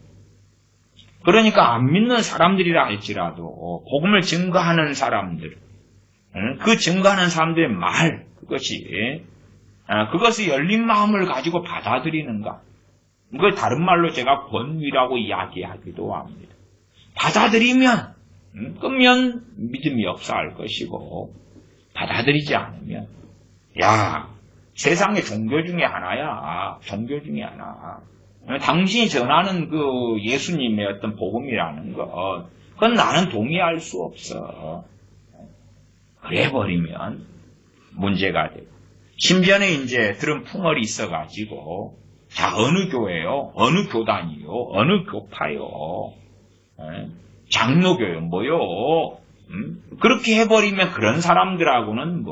그러니까 안 믿는 사람들이라 할지라도 복음을 증거하는 사람들, 그 증거하는 사람들의 말, 그것이 열린 마음을 가지고 받아들이는가? 그걸 다른 말로 제가 권위라고 이야기하기도 합니다. 받아들이면, 그러면 믿음이 역사할 것이고, 받아들이지 않으면, 야, 세상의 종교 중에 하나야. 종교 중에 하나. 당신이 전하는 그 예수님의 어떤 복음이라는 것, 그건 나는 동의할 수 없어. 그래 버리면 문제가 되고. 심지어는 이제 들은 풍월이 있어가지고, 자, 어느 교회요? 어느 교단이요? 어느 교파요? 장로교요? 뭐요? 그렇게 해버리면 그런 사람들하고는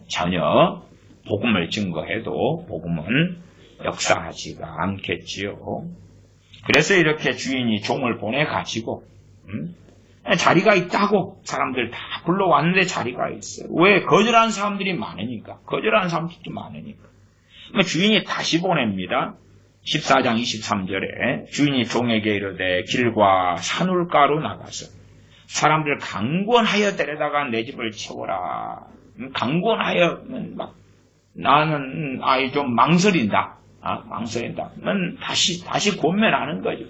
전혀 복음을 증거해도 복음은 역사하지가 않겠지요. 그래서 이렇게 주인이 종을 보내가지고 자리가 있다고 사람들 다 불러왔는데 자리가 있어요. 왜? 거절한 사람들이 많으니까. 거절한 사람들도 많으니까. 주인이 다시 보냅니다. 14장 23절에 주인이 종에게 이르되 길과 산울가로 나가서 사람들 강권하여 데려다가 내 집을 채워라. 강권하여는 막 나는 좀 망설인다. 망설인다. 다시 권면하는 거죠.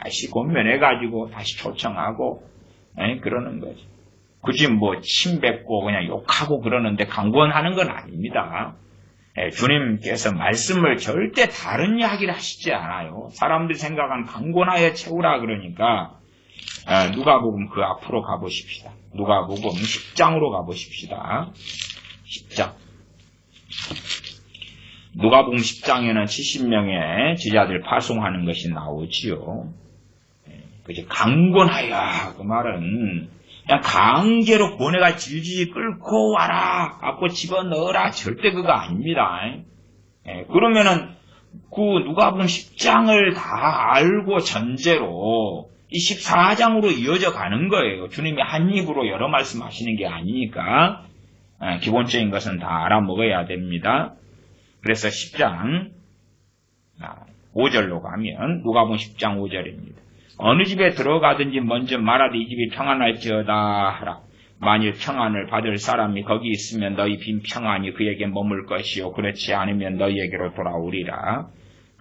다시 권면해가지고 다시 초청하고 그러는 거죠. 굳이 침 뱉고 그냥 욕하고 그러는데 강권하는 건 아닙니다. 주님께서 말씀을 절대 다른 이야기를 하시지 않아요. 사람들이 생각한 강권하여 채우라 그러니까 누가복음 그 앞으로 가보십시다. 누가복음 10장으로 가보십시다. 10장. 누가복음 10장에는 70명의 제자들 파송하는 것이 나오지요. 그죠? 강권하여 그 말은 그냥 강제로 고뇌가 질질 끌고 와라, 갖고 집어넣어라, 절대 그거 아닙니다. 그러면은 그 누가복음 10장을 다 알고 전제로 이 14장으로 이어져 가는 거예요. 주님이 한 입으로 여러 말씀하시는 게 아니니까 기본적인 것은 다 알아먹어야 됩니다. 그래서 10장 5절로 가면 누가복음 10장 5절입니다. 어느 집에 들어가든지 먼저 말하되 이 집이 평안할지어다 하라. 만일 평안을 받을 사람이 거기 있으면 너희 빈 평안이 그에게 머물 것이요 그렇지 않으면 너희에게로 돌아오리라.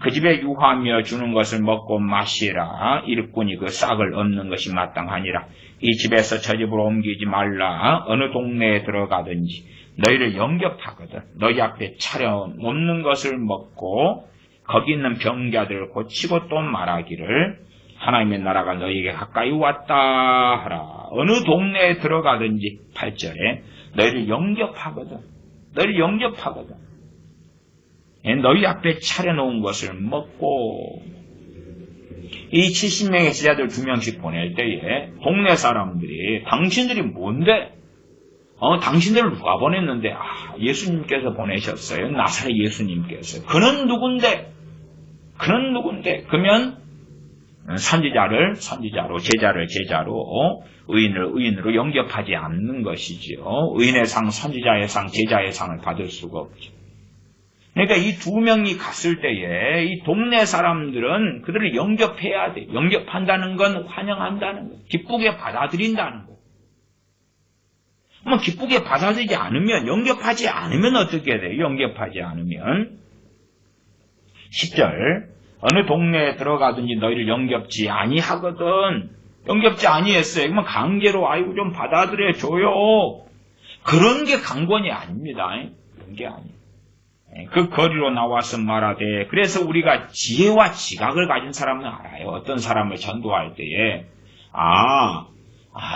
그 집에 유하며 주는 것을 먹고 마시라. 일꾼이 그 싹을 얻는 것이 마땅하니라. 이 집에서 저 집으로 옮기지 말라. 어느 동네에 들어가든지 너희를 영접하거든 너희 앞에 차려 놓는 것을 먹고 거기 있는 병자들을 고치고 또 말하기를 하나님의 나라가 너희에게 가까이 왔다 하라. 어느 동네에 들어가든지 8절에 너희를 영접하거든. 너희를 영접하거든. 너희 앞에 차려놓은 것을 먹고 이 70명의 제자들 2명씩 보낼 때에 동네 사람들이 당신들이 뭔데? 당신들을 누가 보냈는데? 예수님께서 보내셨어요. 나사렛 예수님께서. 그는 누군데? 그러면 선지자를 선지자로, 제자를 제자로, 의인을 의인으로 영접하지 않는 것이지요. 의인의 상, 선지자의 상, 제자의 상을 받을 수가 없죠. 그러니까 이 2명이 갔을 때에 이 동네 사람들은 그들을 영접해야 돼. 영접한다는 건 환영한다는 거, 기쁘게 받아들인다는 거. 기쁘게 받아들이지 않으면, 영접하지 않으면 어떻게 돼요? 영접하지 않으면 10절 어느 동네에 들어가든지 너희를 영접지 아니하거든. 영접지 아니했어요. 그러면 강제로 아이고 좀 받아들여줘요. 그런 게 강권이 아닙니다. 그런 게 아니에요. 그 거리로 나와서 말하되, 그래서 우리가 지혜와 지각을 가진 사람은 알아요. 어떤 사람을 전도할 때에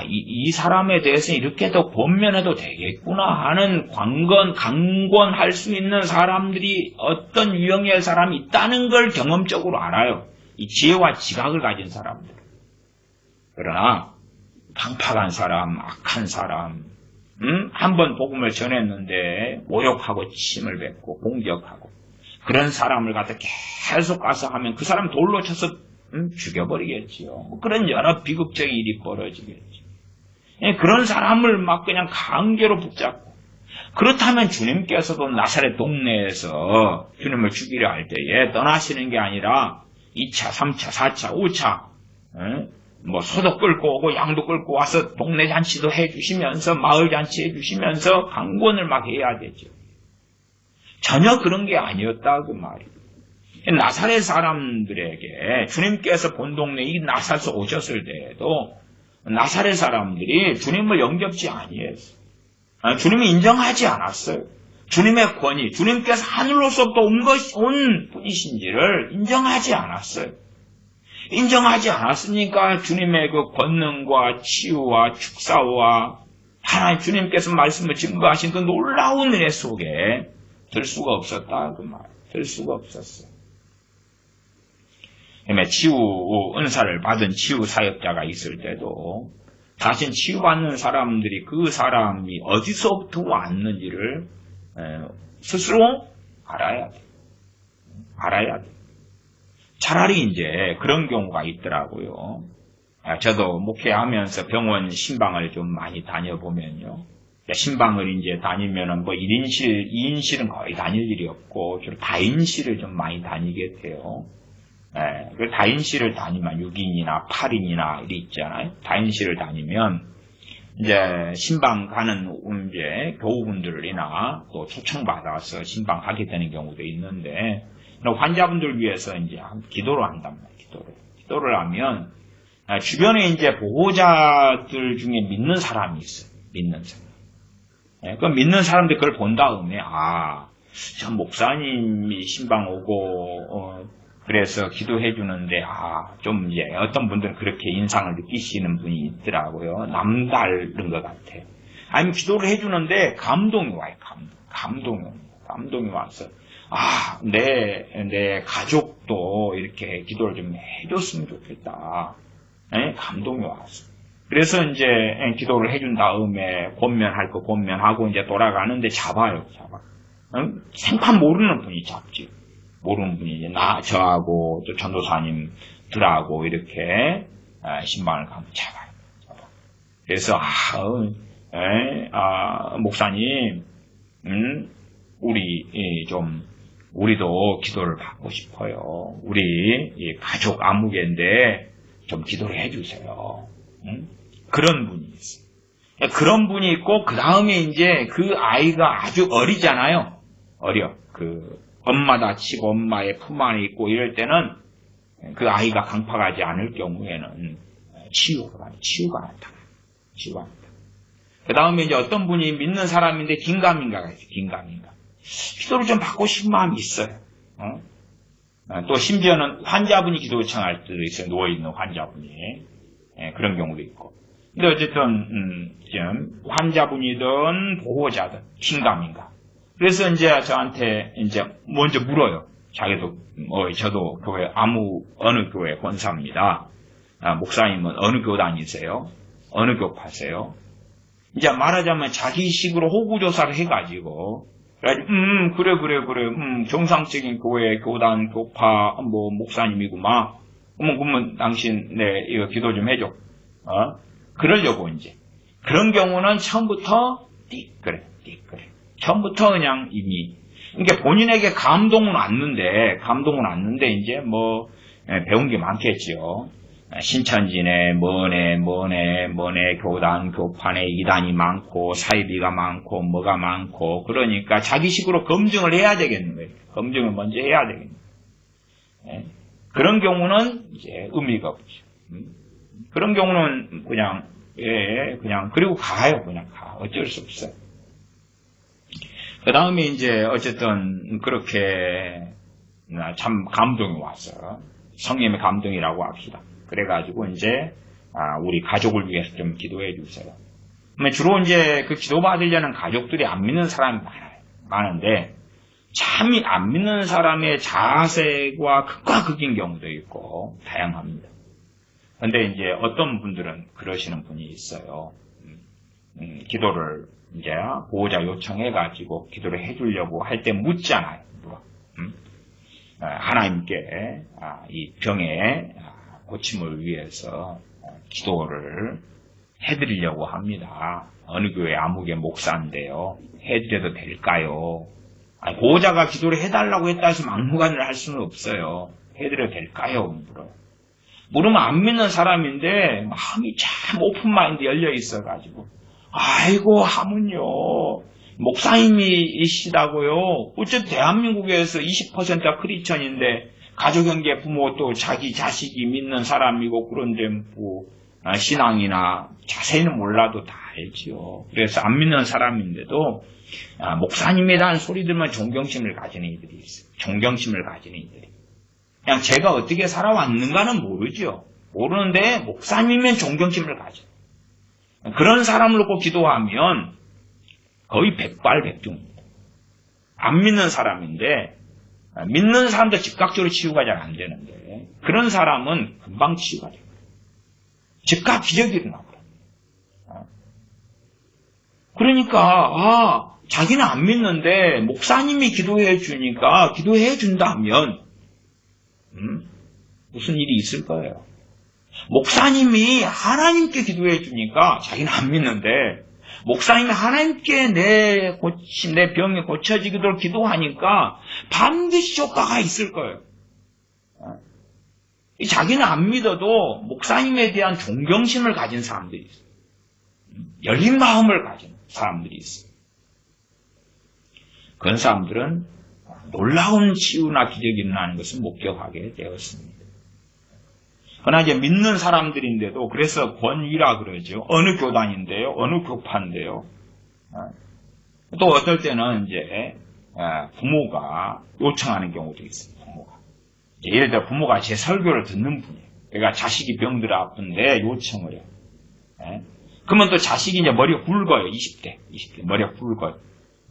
이 사람에 대해서 이렇게 더 권면해도 되겠구나 하는 강권할 수 있는 사람들이 어떤 유형의 사람이 있다는 걸 경험적으로 알아요. 이 지혜와 지각을 가진 사람들. 그러나 방파간 사람, 악한 사람, 한번 복음을 전했는데 모욕하고 침을 뱉고 공격하고 그런 사람을 갖다 계속 가서 하면 그 사람 돌로 쳐서 죽여버리겠지요. 그런 여러 비극적인 일이 벌어지겠죠. 그런 사람을 막 그냥 강제로 붙잡고, 그렇다면 주님께서도 나사렛 동네에서 주님을 죽이려 할 때에 떠나시는 게 아니라 2차, 3차, 4차, 5차 소도 끌고 오고 양도 끌고 와서 동네 잔치도 해주시면서 마을 잔치 해주시면서 강권을 막 해야 되죠. 전혀 그런 게 아니었다 그 말이에요. 나사렛 사람들에게 주님께서 본 동네 이 나사렛에 오셨을 때에도 나사렛 사람들이 주님을 영접지 아니했어요. 주님을 인정하지 않았어요. 주님의 권위, 주님께서 하늘로서부터 온 분이신지를 인정하지 않았어요. 인정하지 않았으니까 주님의 그 권능과 치유와 축사와 하나님 주님께서 말씀을 증거하신 그 놀라운 은혜 속에 들 수가 없었다 그 말. 들 수가 없었어요. 치유 은사를 받은 치유 사역자가 있을 때도 자신 치유받는 사람들이 그 사람이 어디서부터 왔는지를 스스로 알아야 돼. 알아야 돼. 차라리 이제 그런 경우가 있더라고요. 저도 목회하면서 병원 신방을 좀 많이 다녀보면요. 신방을 이제 다니면은 1인실, 2인실은 거의 다닐 일이 없고, 주로 다인실을 좀 많이 다니게 돼요. 그 다인실을 다니면 6인이나 8인이나 이리 있잖아요. 다인실을 다니면, 이제 신방 가는 이제 교우분들이나 또 초청받아서 신방 가게 되는 경우도 있는데, 환자분들 위해서 이제 기도를 한단 말이에요. 기도를 하면, 주변에 이제 보호자들 중에 믿는 사람이 있어요. 믿는 사람. 그 믿는 사람들 그걸 본 다음에, 저 목사님이 신방 오고, 그래서 기도해 주는데, 좀 이제 어떤 분들은 그렇게 인상을 느끼시는 분이 있더라고요. 남다른 것 같아요. 아니면 기도를 해 주는데 감동이 와요. 감동이 와서, 내 가족도 이렇게 기도를 좀 해줬으면 좋겠다. 감동이 왔어. 그래서 이제 기도를 해준 다음에 권면할 거 권면하고 이제 돌아가는데 잡아요. 생판 모르는 분이 잡지. 모르는 분이 이제 저하고 또 전도사님들하고 이렇게 신방을 가면 잡아요. 그래서 목사님, 우리도 기도를 받고 싶어요. 우리 가족 아무개인데 좀 기도를 해주세요. 그런 분이 있어요. 그런 분이 있고, 그 다음에 이제 그 아이가 아주 어리잖아요. 어려. 엄마 다치고 엄마의 품 안에 있고 이럴 때는 그 아이가 강팍하지 않을 경우에는 치유가 나타나요. 그 다음에 이제 어떤 분이 믿는 사람인데 긴가민가가 있어요. 긴가민가. 기도를 좀 받고 싶은 마음이 있어요. 또 심지어는 환자분이 기도 요청할 때도 있어요. 누워있는 환자분이. 그런 경우도 있고. 근데 어쨌든, 환자분이든 보호자든 긴가민가. 그래서 이제 저한테 이제 먼저 물어요. 자기도, 저도 어느 교회 권사입니다. 목사님은 어느 교 다니세요? 어느 교파세요? 이제 말하자면 자기식으로 호구조사를 해가지고, 그래. 정상적인 교회, 교단, 교파, 목사님이구만. 그러면 당신, 이거 기도 좀 해줘. 그러려고 이제. 그런 경우는 처음부터, 그래. 처음부터 그냥 이미. 그러니까 본인에게 감동은 왔는데, 이제 배운 게 많겠지요. 신천지네, 뭐네, 교단, 교판에 이단이 많고, 사이비가 많고, 뭐가 많고, 그러니까 자기식으로 검증을 해야 되겠는 거예요. 검증을 먼저 해야 되겠는 거예요. 그런 경우는 이제 의미가 없죠. 그런 경우는 그냥, 그리고 가요. 그냥 가. 어쩔 수 없어요. 그 다음에 이제 어쨌든 그렇게 참 감동이 왔어요. 성령의 감동이라고 합시다. 그래가지고 이제 우리 가족을 위해서 좀 기도해 주세요. 주로 이제 그 기도받으려는 가족들이 안 믿는 사람이 많은데 참 안 믿는 사람의 자세가 극과 극인 경우도 있고 다양합니다. 근데 이제 어떤 분들은 그러시는 분이 있어요. 기도를 이제 보호자 요청해가지고 기도를 해주려고 할 때 묻잖아요. 하나님께 이 병의 고침을 위해서 기도를 해드리려고 합니다. 어느 교회 아무개 목사인데요. 해드려도 될까요? 보호자가 기도를 해달라고 했다 해서 막무가내로 할 수는 없어요. 해드려도 될까요? 물으면 안 믿는 사람인데 마음이 참 오픈마인드 열려 있어가지고 아이고 하면요. 목사님이시다고요. 어쨌든 대한민국에서 20%가 크리스천인데 가족, 형제, 부모 또 자기 자식이 믿는 사람이고 그런데 뭐 신앙이나 자세히는 몰라도 다 알지요. 그래서 안 믿는 사람인데도 목사님이라는 소리 들으면 존경심을 가지는 이들이 있어요. 존경심을 가지는 이들이. 그냥 제가 어떻게 살아왔는가는 모르죠. 모르는데 목사님이면 존경심을 가져. 그런 사람을 놓고 기도하면 거의 백발백중입니다. 안 믿는 사람인데 믿는 사람도 즉각적으로 치유가 잘 안 되는데 그런 사람은 금방 치유가 돼요. 즉각 기적이 일어나거든요. 그러니까 자기는 안 믿는데 목사님이 기도해 주니까 기도해 준다면 무슨 일이 있을 거예요. 목사님이 하나님께 기도해 주니까 자기는 안 믿는데 목사님이 하나님께 내 병이 고쳐지기를 기도하니까 반드시 효과가 있을 거예요. 자기는 안 믿어도 목사님에 대한 존경심을 가진 사람들이 있어요. 열린 마음을 가진 사람들이 있어요. 그런 사람들은 놀라운 치유나 기적이 일어나는 것을 목격하게 되었습니다. 그러나 이제 믿는 사람들인데도 그래서 권위라 그러죠. 어느 교단인데요. 어느 교파인데요. 또 어떨 때는 이제 부모가 요청하는 경우도 있어요. 부모가. 예를 들어 부모가 제 설교를 듣는 분이에요. 그러니까 자식이 병들어 아픈데 요청을 해요. 그러면 또 자식이 이제 머리가 굵어요. 20대 머리가 굵어요.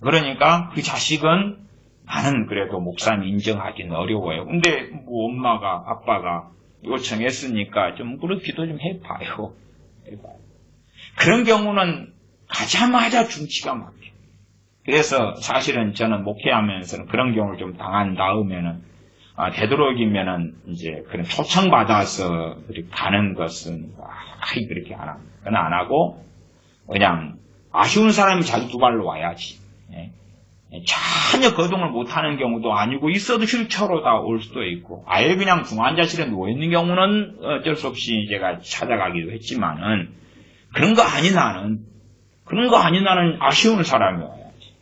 그러니까 그 자식은 나는 그래도 목사님 인정하기는 어려워요. 근데 뭐 엄마가 아빠가 요청했으니까 좀 그런 기도 좀 해봐요. 그런 경우는 가자마자 중치가 막혀요. 그래서 사실은 저는 목회하면서는 그런 경우를 좀 당한 다음에는 되도록이면은 이제 그런 초청받아서 그렇게 가는 것은 그렇게 안 합니다. 그건 안 하고 그냥 아쉬운 사람이 자기 두 발로 와야지. 전혀 거동을 못하는 경우도 아니고 있어도 휠체어로 다 올 수도 있고 아예 그냥 중환자실에 누워있는 경우는 어쩔 수 없이 제가 찾아가기도 했지만은 그런 거 아닌 나는 아쉬운 사람이 와야지.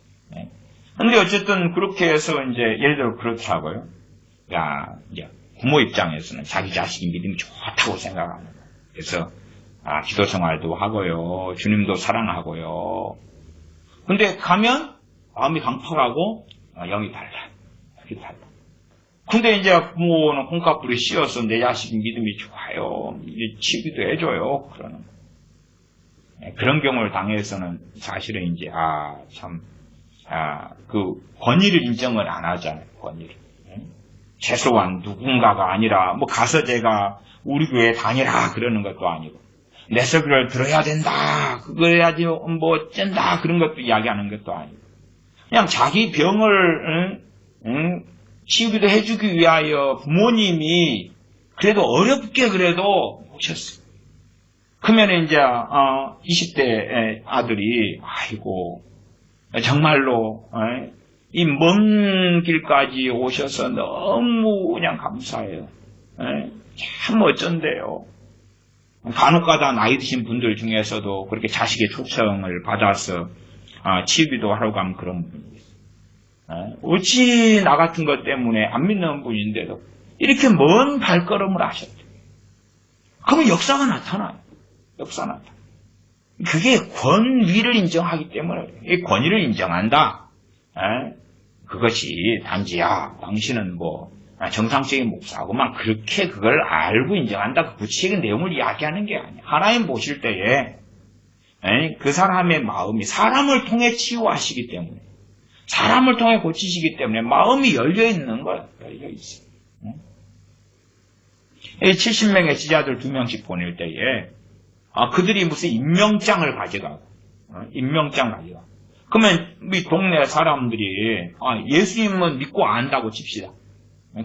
근데 어쨌든 그렇게 해서 이제 예를 들어 그렇다고요. 이제 부모 입장에서는 자기 자식이 믿음이 좋다고 생각하는 거예요. 그래서 기도 생활도 하고요. 주님도 사랑하고요. 근데 가면 마음이 강팍하고 영이 달라. 근데 이제 부모는 콩깍불이 씌어서 내 자식이 믿음이 좋아요. 이제 치기도 해줘요. 그런 경우를 당해서는 사실은 이제 그 권위를 인정을 안 하잖아요. 권위를. 최소한 누군가가 아니라 뭐 가서 제가 우리 교회에 다니라 그러는 것도 아니고 내 설교를 들어야 된다. 그거 해야지 뭐 어쩐다. 그런 것도 이야기하는 것도 아니고 그냥 자기 병을 치유기도 해주기 위하여 부모님이 그래도 어렵게 그래도 오셨어요. 그러면 이제 20대 아들이 아이고 정말로 이 먼 길까지 오셔서 너무 그냥 감사해요. 참 어쩐데요. 간혹가다 나이 드신 분들 중에서도 그렇게 자식의 초청을 받아서 치유기도 하러 가면 그런 분이 있어요. 어찌 나 같은 것 때문에 안 믿는 분인데도 이렇게 먼 발걸음을 하셨대요. 그러면 역사가 나타나요. 그게 권위를 인정하기 때문에 이 권위를 인정한다. 그것이 단지야 당신은 뭐 정상적인 목사고만 그렇게 그걸 알고 인정한다 그 구체적인 내용을 이야기하는 게 아니야. 하나님 보실 때에 그 사람의 마음이 사람을 통해 치유하시기 때문에 사람을 통해 고치시기 때문에 마음이 열려 있는 거야. 열려 있어. 70명의 지자들 2명씩 보낼 때에 그들이 무슨 임명장을 가져가고 임명장 가져가. 그러면 우리 동네 사람들이 예수님은 믿고 안다고 칩시다.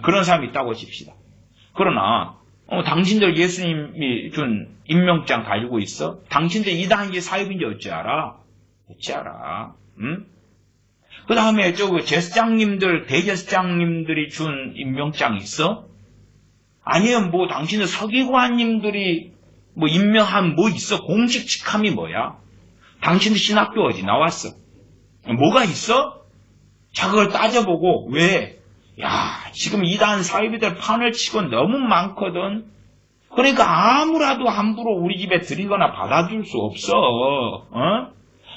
그런 사람이 있다고 칩시다. 그러나 당신들 예수님이 준 임명장 가지고 있어? 당신들 이단인지 사입인지 어찌 알아? 어찌 알아? 응? 그 다음에 제사장님들, 대제사장님들이 준 임명장 있어? 아니면 뭐 당신들 서기관님들이 뭐 임명한 뭐 있어? 공식 직함이 뭐야? 당신들 신학교 어디 나왔어? 뭐가 있어? 자, 그걸 따져보고, 왜? 지금 이단 사이비들 판을 치고 너무 많거든? 그러니까 아무라도 함부로 우리 집에 들이거나 받아줄 수 없어.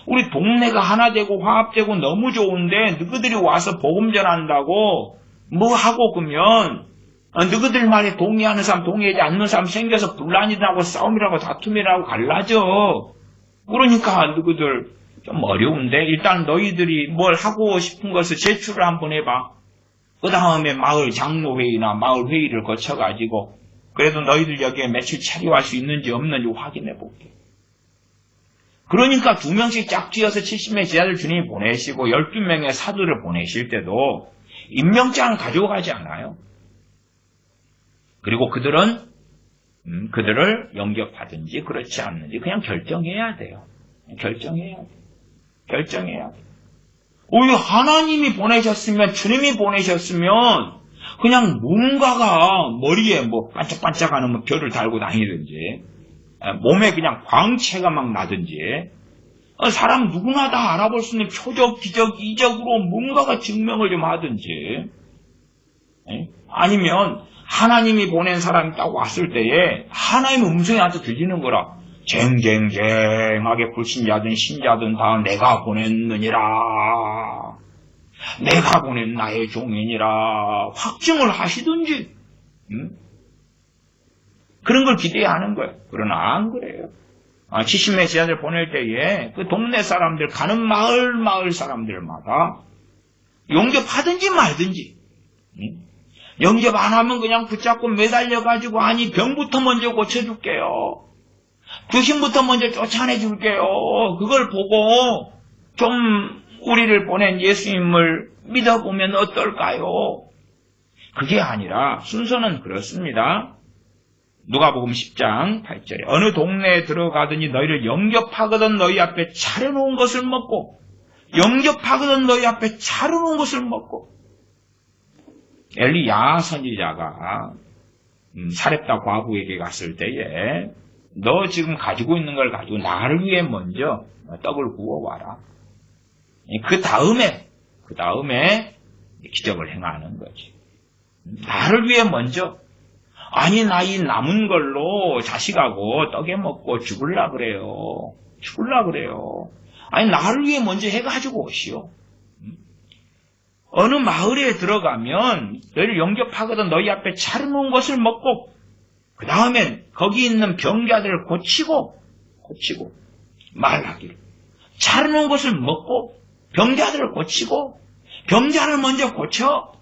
우리 동네가 하나 되고 화합되고 너무 좋은데, 너희들이 와서 복음 전한다고, 뭐 하고 그러면, 너희들 말에 동의하는 사람, 동의하지 않는 사람 생겨서 분란이라고 싸움이라고 다툼이라고 갈라져. 그러니까 너희들 좀 어려운데 일단 너희들이 뭘 하고 싶은 것을 제출을 한번 해봐. 그 다음에 마을 장로회의나 마을 회의를 거쳐가지고 그래도 너희들 여기에 며칠 차려할 수 있는지 없는지 확인해 볼게. 그러니까 2명씩 짝지어서 70명의 제자들 주님이 보내시고 12명의 사도를 보내실 때도 임명장을 가지고 가지 않아요. 그리고 그들을 영접하든지 그렇지 않는지 그냥 결정해야 돼요. 결정해야 돼. 결정해야 돼. 오히려 하나님이 보내셨으면, 주님이 보내셨으면, 그냥 뭔가가 머리에 뭐 반짝반짝하는 뭐 별을 달고 다니든지, 몸에 그냥 광채가 막 나든지, 사람 누구나 다 알아볼 수 있는 표적, 기적, 이적으로 뭔가가 증명을 좀 하든지, 아니면 하나님이 보낸 사람이 딱 왔을 때에 하나님의 음성이 나한테 들리는 거라. 쟁쟁쟁하게 불신자든 신자든 다 내가 보냈느니라. 내가 보낸 나의 종이니라. 확증을 하시든지. 그런 걸 기대하는 거예요. 그러나 안 그래요. 70명의 제자들 보낼 때에 그 동네 사람들 가는 마을 사람들마다 영접하든지 말든지. 영접 안 하면 그냥 붙잡고 매달려가지고 아니 병부터 먼저 고쳐줄게요. 귀신부터 먼저 쫓아내줄게요. 그걸 보고 좀 우리를 보낸 예수님을 믿어보면 어떨까요? 그게 아니라 순서는 그렇습니다. 누가복음 10장 8절에 어느 동네에 들어가더니 너희를 영접하거든 너희 앞에 차려놓은 것을 먹고 영접하거든 너희 앞에 차려놓은 것을 먹고 엘리야 선지자가 사렙다 과부에게 갔을 때에 너 지금 가지고 있는 걸 가지고 나를 위해 먼저 떡을 구워와라. 그 다음에 기적을 행하는 거지. 나를 위해 먼저 아니 나 이 남은 걸로 자식하고 떡에 먹고 죽을라 그래요. 아니 나를 위해 먼저 해가지고 오시오. 어느 마을에 들어가면 너희를 영접하거든 너희 앞에 차려놓은 것을 먹고 그 다음엔 거기 있는 병자들을 고치고 말하기를 차려놓은 것을 먹고 병자들을 고치고 병자를 먼저 고쳐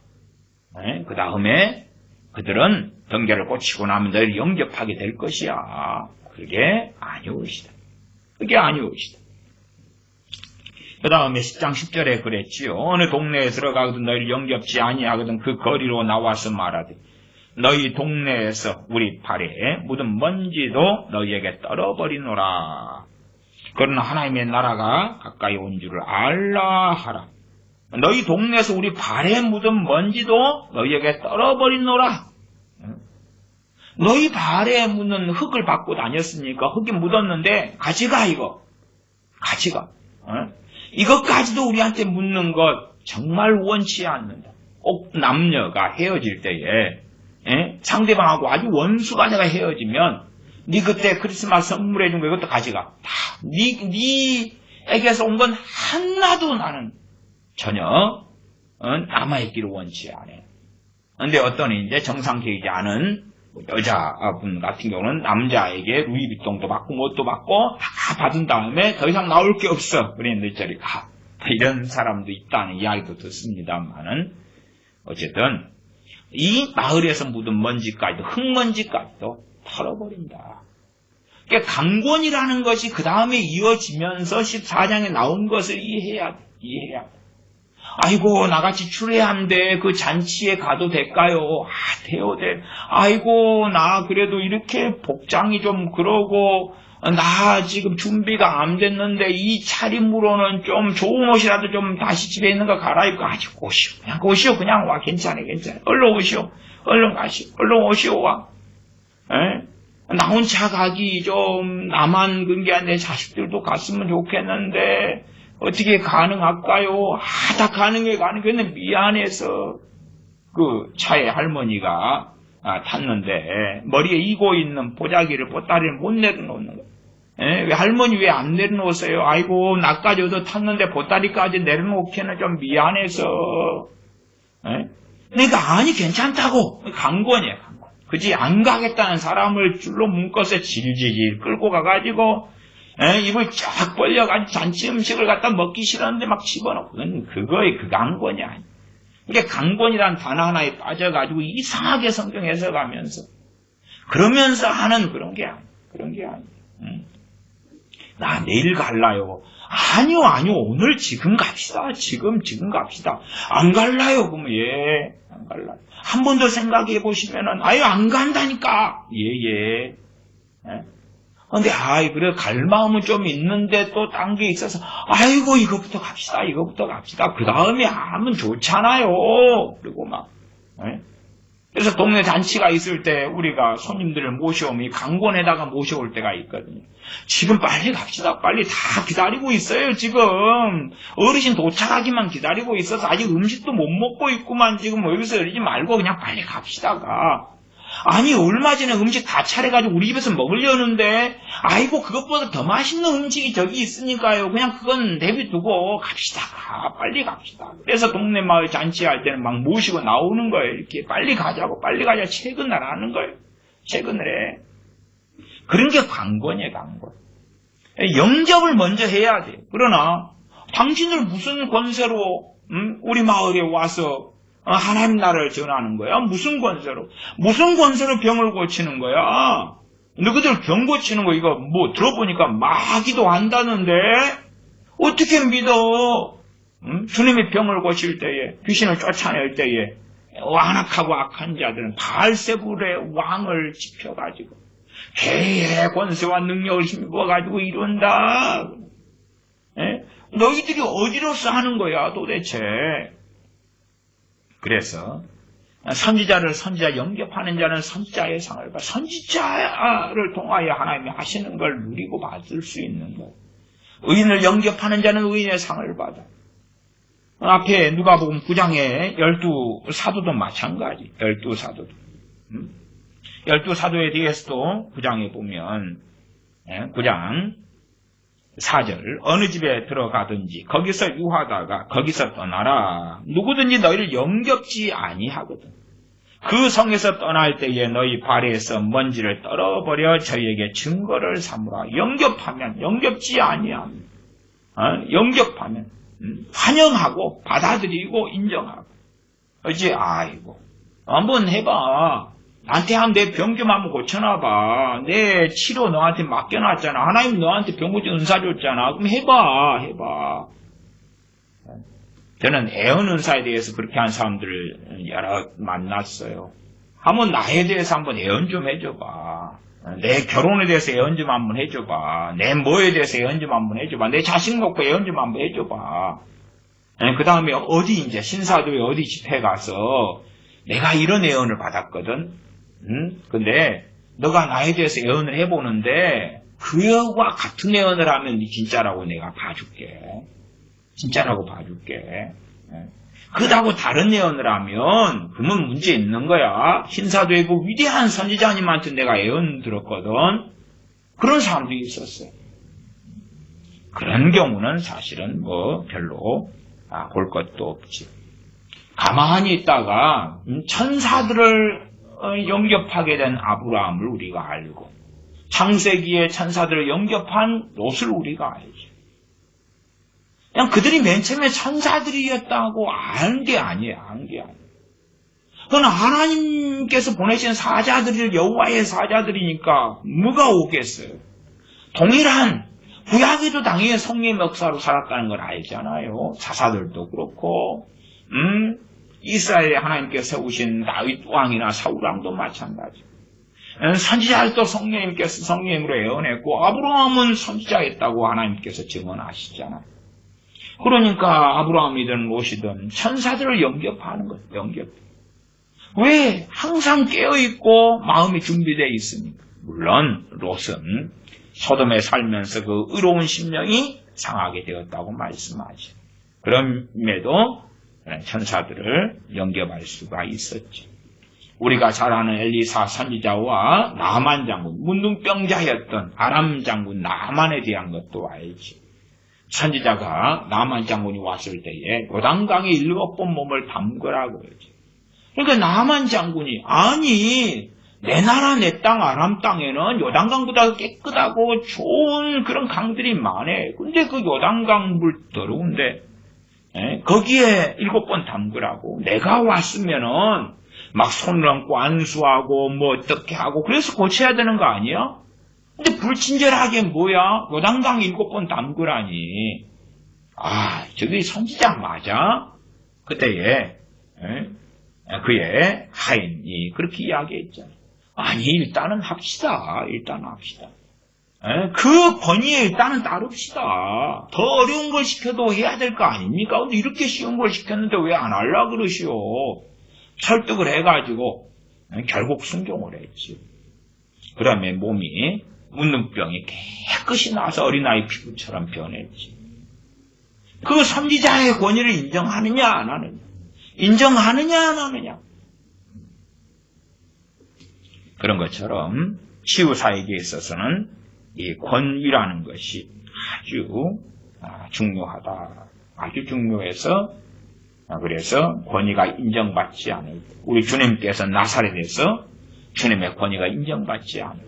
그 다음에 그들은 병자를 고치고 나면 너희를 영접하게 될 것이야. 그게 아니오시다. 그 다음에 10장 10절에 그랬지요. 어느 동네에 들어가거든 너희를 영접지 아니하거든 그 거리로 나와서 말하되 너희 동네에서 우리 발에 묻은 먼지도 너희에게 떨어버리노라. 그러나 하나님의 나라가 가까이 온 줄을 알라 하라. 너희 동네에서 우리 발에 묻은 먼지도 너희에게 떨어버리노라. 너희 발에 묻는 흙을 받고 다녔으니까 흙이 묻었는데 같이 가. 이것까지도 우리한테 묻는 것 정말 원치 않는다. 꼭 남녀가 헤어질 때에 상대방하고 아주 원수가 내가 헤어지면 네 그때 크리스마스 선물해 준 거 이것도 가져가. 다 네에게서 온 건 하나도 나는 전혀 남아있기를 원치 않아요. 근데 어떤 이제 정상적이지 않은 여자분 같은 경우는 남자에게 루이비통도 받고 뭣도 받고 다 받은 다음에 더 이상 나올 게 없어. 그래 너 저리 가. 이런 사람도 있다는 이야기도 듣습니다만은 어쨌든 이 마을에서 묻은 먼지까지도 흙먼지까지도 털어버린다. 그러니까 강권이라는 것이 그 다음에 이어지면서 14장에 나온 것을 이해해야 돼. 아이고 나같이 추레한데 그 잔치에 가도 될까요? 돼요. 아이고 나 그래도 이렇게 복장이 좀 그러고 나 지금 준비가 안 됐는데 이 차림으로는 좀 좋은 옷이라도 좀 다시 집에 있는 거 갈아입고 아직 오시오. 그냥 와. 괜찮아. 얼른 오시오. 얼른 가시오. 얼른 오시오 와. 나 혼자 가기 좀 나만 그게 아니라 내 자식들도 갔으면 좋겠는데 어떻게 가능할까요? 다 가능해. 근데 미안해서 그 차에 할머니가 탔는데 머리에 이고 있는 보자기를 보따리를 못 내려놓는 거예요. 왜 할머니 왜 안 내려놓으세요? 아이고 나까지 얻어 탔는데 보따리까지 내려놓기는 좀 미안해서. 그러니까 아니 괜찮다고. 강권이에요. 강권. 그지 안 가겠다는 사람을 줄로 묶어서 질질 끌고 가가지고 입을 쫙 벌려가지고 잔치 음식을 갖다 먹기 싫었는데 막 집어넣고. 그거의 그 강권이 아니야. 이게 강권이란 단어 하나에 빠져가지고 이상하게 성경 해석하면서 그러면서 하는 그런 게 아니야. 나 내일 갈라요. 아니요. 오늘 지금 갑시다. 지금 갑시다. 안 갈라요. 그러면 안 갈라요. 한 번 더 생각해 보시면은 안 간다니까. 근데 그래 갈 마음은 좀 있는데 또 딴 게 있어서 아이고 이거부터 갑시다. 그 다음에 하면 좋잖아요. 그리고 막 그래서 동네 잔치가 있을 때 우리가 손님들을 모셔오면 이 강권에다가 모셔올 때가 있거든요. 지금 빨리 갑시다. 빨리 다 기다리고 있어요. 지금 어르신 도착하기만 기다리고 있어서 아직 음식도 못 먹고 있구만. 지금 여기서 이러지 말고 그냥 빨리 갑시다가. 아니 얼마 전에 음식 다 차려가지고 우리 집에서 먹으려는데 아이고 그것보다 더 맛있는 음식이 저기 있으니까요. 그냥 그건 내비두고 갑시다. 빨리 갑시다. 그래서 동네 마을 잔치할 때는 막 모시고 나오는 거예요. 이렇게 빨리 가자. 최근을 하는 거예요. 최근을 해. 그런 게 강권이에요. 강권. 영접을 먼저 해야 돼요. 그러나 당신들 무슨 권세로 우리 마을에 와서 하나님 나라를 전하는 거야? 무슨 권세로 병을 고치는 거야? 너희들 병 고치는 거 이거 뭐 들어보니까 마귀도 한다는데 어떻게 믿어? 주님이 병을 고칠 때에 귀신을 쫓아낼 때에 완악하고 악한 자들은 바알세불의 왕을 지펴가지고 개의 권세와 능력을 힘입어가지고 이룬다. 너희들이 어디로서 하는 거야 도대체? 그래서 선지자 영접하는 자는 선지자의 상을 받아. 선지자를 통하여 하나님이 하시는 걸 누리고 받을 수 있는 것. 의인을 영접하는 자는 의인의 상을 받아. 앞에 누가복음 9장에 12사도도 마찬가지. 12사도도. 12사도에 대해서도 9장에 보면 9장 4절 어느 집에 들어가든지 거기서 유하다가 거기서 떠나라. 누구든지 너희를 영접지 아니하거든. 그 성에서 떠날 때에 너희 발에서 먼지를 떨어버려 저희에게 증거를 삼으라. 영접지 아니하면 영접하면 환영하고 받아들이고 인정하고. 그렇지? 아이고 한번 해봐. 나한테 내 병 좀 한번 고쳐놔봐. 내 치료 너한테 맡겨놨잖아. 하나님 너한테 병 고쳐 은사 줬잖아. 그럼 해봐. 저는 애언 은사에 대해서 그렇게 한 사람들을 여러 만났어요. 한번 나에 대해서 한번 애언 좀 해줘봐. 내 결혼에 대해서 애언 좀 한번 해줘봐. 내 뭐에 대해서 애언 좀 한번 해줘봐. 내 자식 놓고 애언 좀 한번 해줘봐. 그 다음에 이제 신사도에 어디 집회 가서 내가 이런 애언을 받았거든. 근데 너가 나에 대해서 애언을 해보는데 그와 같은 애언을 하면 진짜라고 내가 봐줄게. 진짜라고 봐줄게. 그다고 다른 애언을 하면 그러면 문제 있는 거야. 신사도의 그 위대한 선지자님한테 내가 애언 들었거든. 그런 사람들이 있었어요. 그런 경우는 사실은 별로 볼 것도 없지. 가만히 있다가 천사들을 영접하게 된 아브라함을 우리가 알고 창세기에 천사들을 영접한 롯을 우리가 알죠. 그냥 그들이 맨 처음에 천사들이었다고 안 게 아니에요. 그건 하나님께서 보내신 사자들이 여호와의 사자들이니까 뭐가 오겠어요. 동일한 구약에도 당연히 성령의 역사로 살았다는 걸 알잖아요. 사사들도 그렇고 이스라엘에 하나님께서 세우신 다윗 왕이나 사울 왕도 마찬가지. 선지자들도 성령님께서 성령으로 예언했고 아브라함은 선지자였다고 하나님께서 증언하시잖아요. 그러니까 아브라함이든 롯이든 천사들을 영접하는 거예요. 영접. 왜? 항상 깨어있고 마음이 준비되어 있습니까? 물론 롯은 소돔에 살면서 그 의로운 심령이 상하게 되었다고 말씀하죠. 그럼에도 천사들을 영접할 수가 있었죠. 우리가 잘 아는 엘리사 선지자와 나만 장군, 문둥병자였던 아람 장군 나만에 대한 것도 알지. 선지자가 나만 장군이 왔을 때에 요단강에 7번 몸을 담그라고 그러지. 그러니까 나만 장군이 아니 내 나라 내 땅 아람 땅에는 요단강보다 깨끗하고 좋은 그런 강들이 많아. 근데 그 요단강 물 더러운데 거기에 7번 담그라고. 내가 왔으면은 막 손을 얹고 안수하고 뭐 어떻게 하고 그래서 고쳐야 되는 거 아니야? 근데 불친절하게 뭐야? 요단강 7번 담그라니. 저기 선지자 맞아? 그때에 그의 하인이 그렇게 이야기했잖아요. 아니 일단은 합시다. 그 번위에 일단은 따릅시다. 더 어려운 걸 시켜도 해야 될 거 아닙니까? 근데 이렇게 쉬운 걸 시켰는데 왜 안 하려고 그러시오? 설득을 해가지고 결국 순종을 했지. 그 다음에 몸이 문둥병이 깨끗이 나서 어린아이 피부처럼 변했지. 그 선지자의 권위를 인정하느냐 안 하느냐? 인정하느냐 안 하느냐? 그런 것처럼 치유사에게 있어서는 이 권위라는 것이 아주 중요하다. 아주 중요해서 그래서 권위가 인정받지 않을 때 우리 주님께서 나사렛에서 주님의 권위가 인정받지 않을 때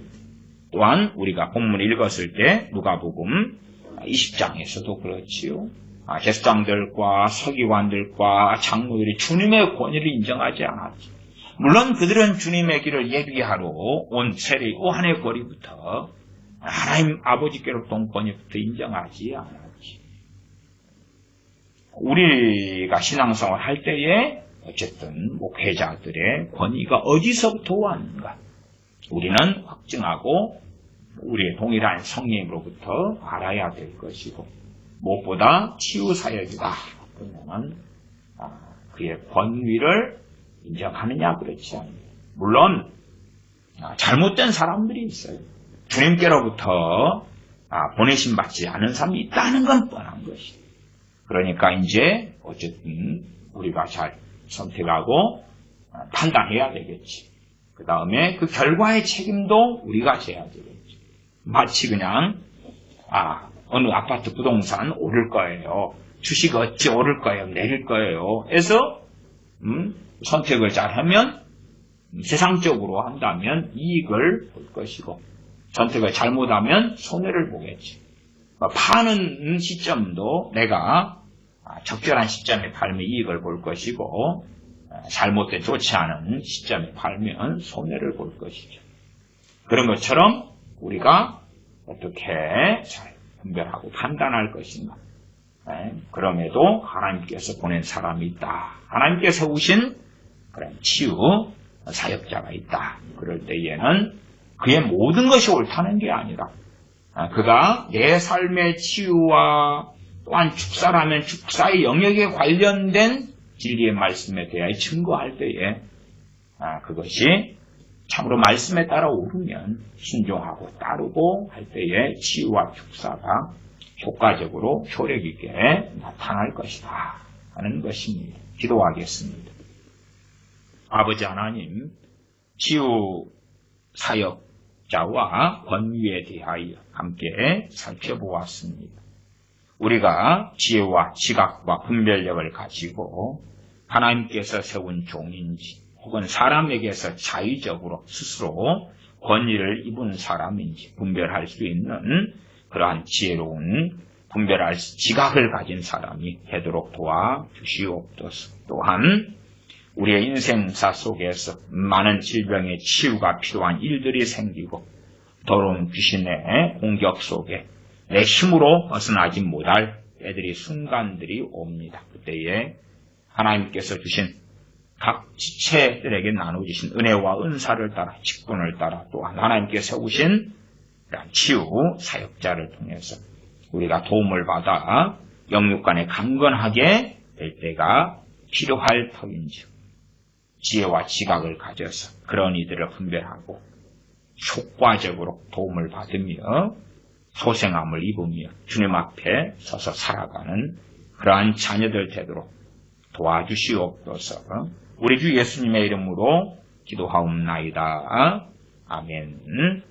또한 우리가 본문을 읽었을 때 누가복음 20장에서도 그렇지요. 제사장들과 서기관들과 장로들이 주님의 권위를 인정하지 않았지. 물론 그들은 주님의 길을 예비하러 온 세례 요한의 권위부터 하나님 아버지께로부터 온 권위부터 인정하지 않았지. 우리가 신앙생활 할 때에 어쨌든 목회자들의 권위가 어디서부터 왔는가 우리는 확증하고 우리의 동일한 성령으로부터 알아야 될 것이고 무엇보다 치유사역이다. 그러면 그의 권위를 인정하느냐 그렇지 않느냐. 물론 잘못된 사람들이 있어요. 주님께로부터 보내심 받지 않은 사람이 있다는 건 뻔한 것이에요. 그러니까 이제 어쨌든 우리가 잘 선택하고 판단해야 되겠지. 그 다음에 그 결과의 책임도 우리가 져야 되겠지. 마치 그냥 어느 아파트 부동산 오를 거예요. 주식 어찌 오를 거예요. 내릴 거예요. 해서 선택을 잘하면 세상적으로 한다면 이익을 볼 것이고 선택을 잘못하면 손해를 보겠지. 파는 시점도 내가 적절한 시점에 팔면 이익을 볼 것이고 잘못된 좋지 않은 시점에 팔면 손해를 볼 것이죠. 그런 것처럼 우리가 어떻게 잘 분별하고 판단할 것인가. 그럼에도 하나님께서 보낸 사람이 있다. 하나님께서 세우신 그런 치유 사역자가 있다. 그럴 때에는 그의 모든 것이 옳다는 게 아니라 그가 내 삶의 치유와 또한 축사라면 축사의 영역에 관련된 진리의 말씀에 대하여 증거할 때에 그것이 참으로 말씀에 따라 옳으면 순종하고 따르고 할 때에 치유와 축사가 효과적으로 효력 있게 나타날 것이다 하는 것입니다. 기도하겠습니다. 아버지 하나님, 치유 사역자와 권위에 대하여 함께 살펴보았습니다. 우리가 지혜와 지각과 분별력을 가지고 하나님께서 세운 종인지 혹은 사람에게서 자의적으로 스스로 권위를 입은 사람인지 분별할 수 있는 그러한 지혜로운 분별할 지각을 가진 사람이 되도록 도와주시옵소서. 또한 우리의 인생사 속에서 많은 질병의 치유가 필요한 일들이 생기고 더러운 귀신의 공격 속에 내 힘으로 벗어나지 못할 때들이 순간들이 옵니다. 그때에 하나님께서 주신 각 지체들에게 나눠주신 은혜와 은사를 따라 직분을 따라 또한 하나님께 세우신 치유 사역자를 통해서 우리가 도움을 받아 영육간에 강건하게 될 때가 필요할 터인지 지혜와 지각을 가져서 그런 이들을 분별하고 효과적으로 도움을 받으며 소생함을 입으며 주님 앞에 서서 살아가는 그러한 자녀들 되도록 도와주시옵소서. 우리 주 예수님의 이름으로 기도하옵나이다. 아멘.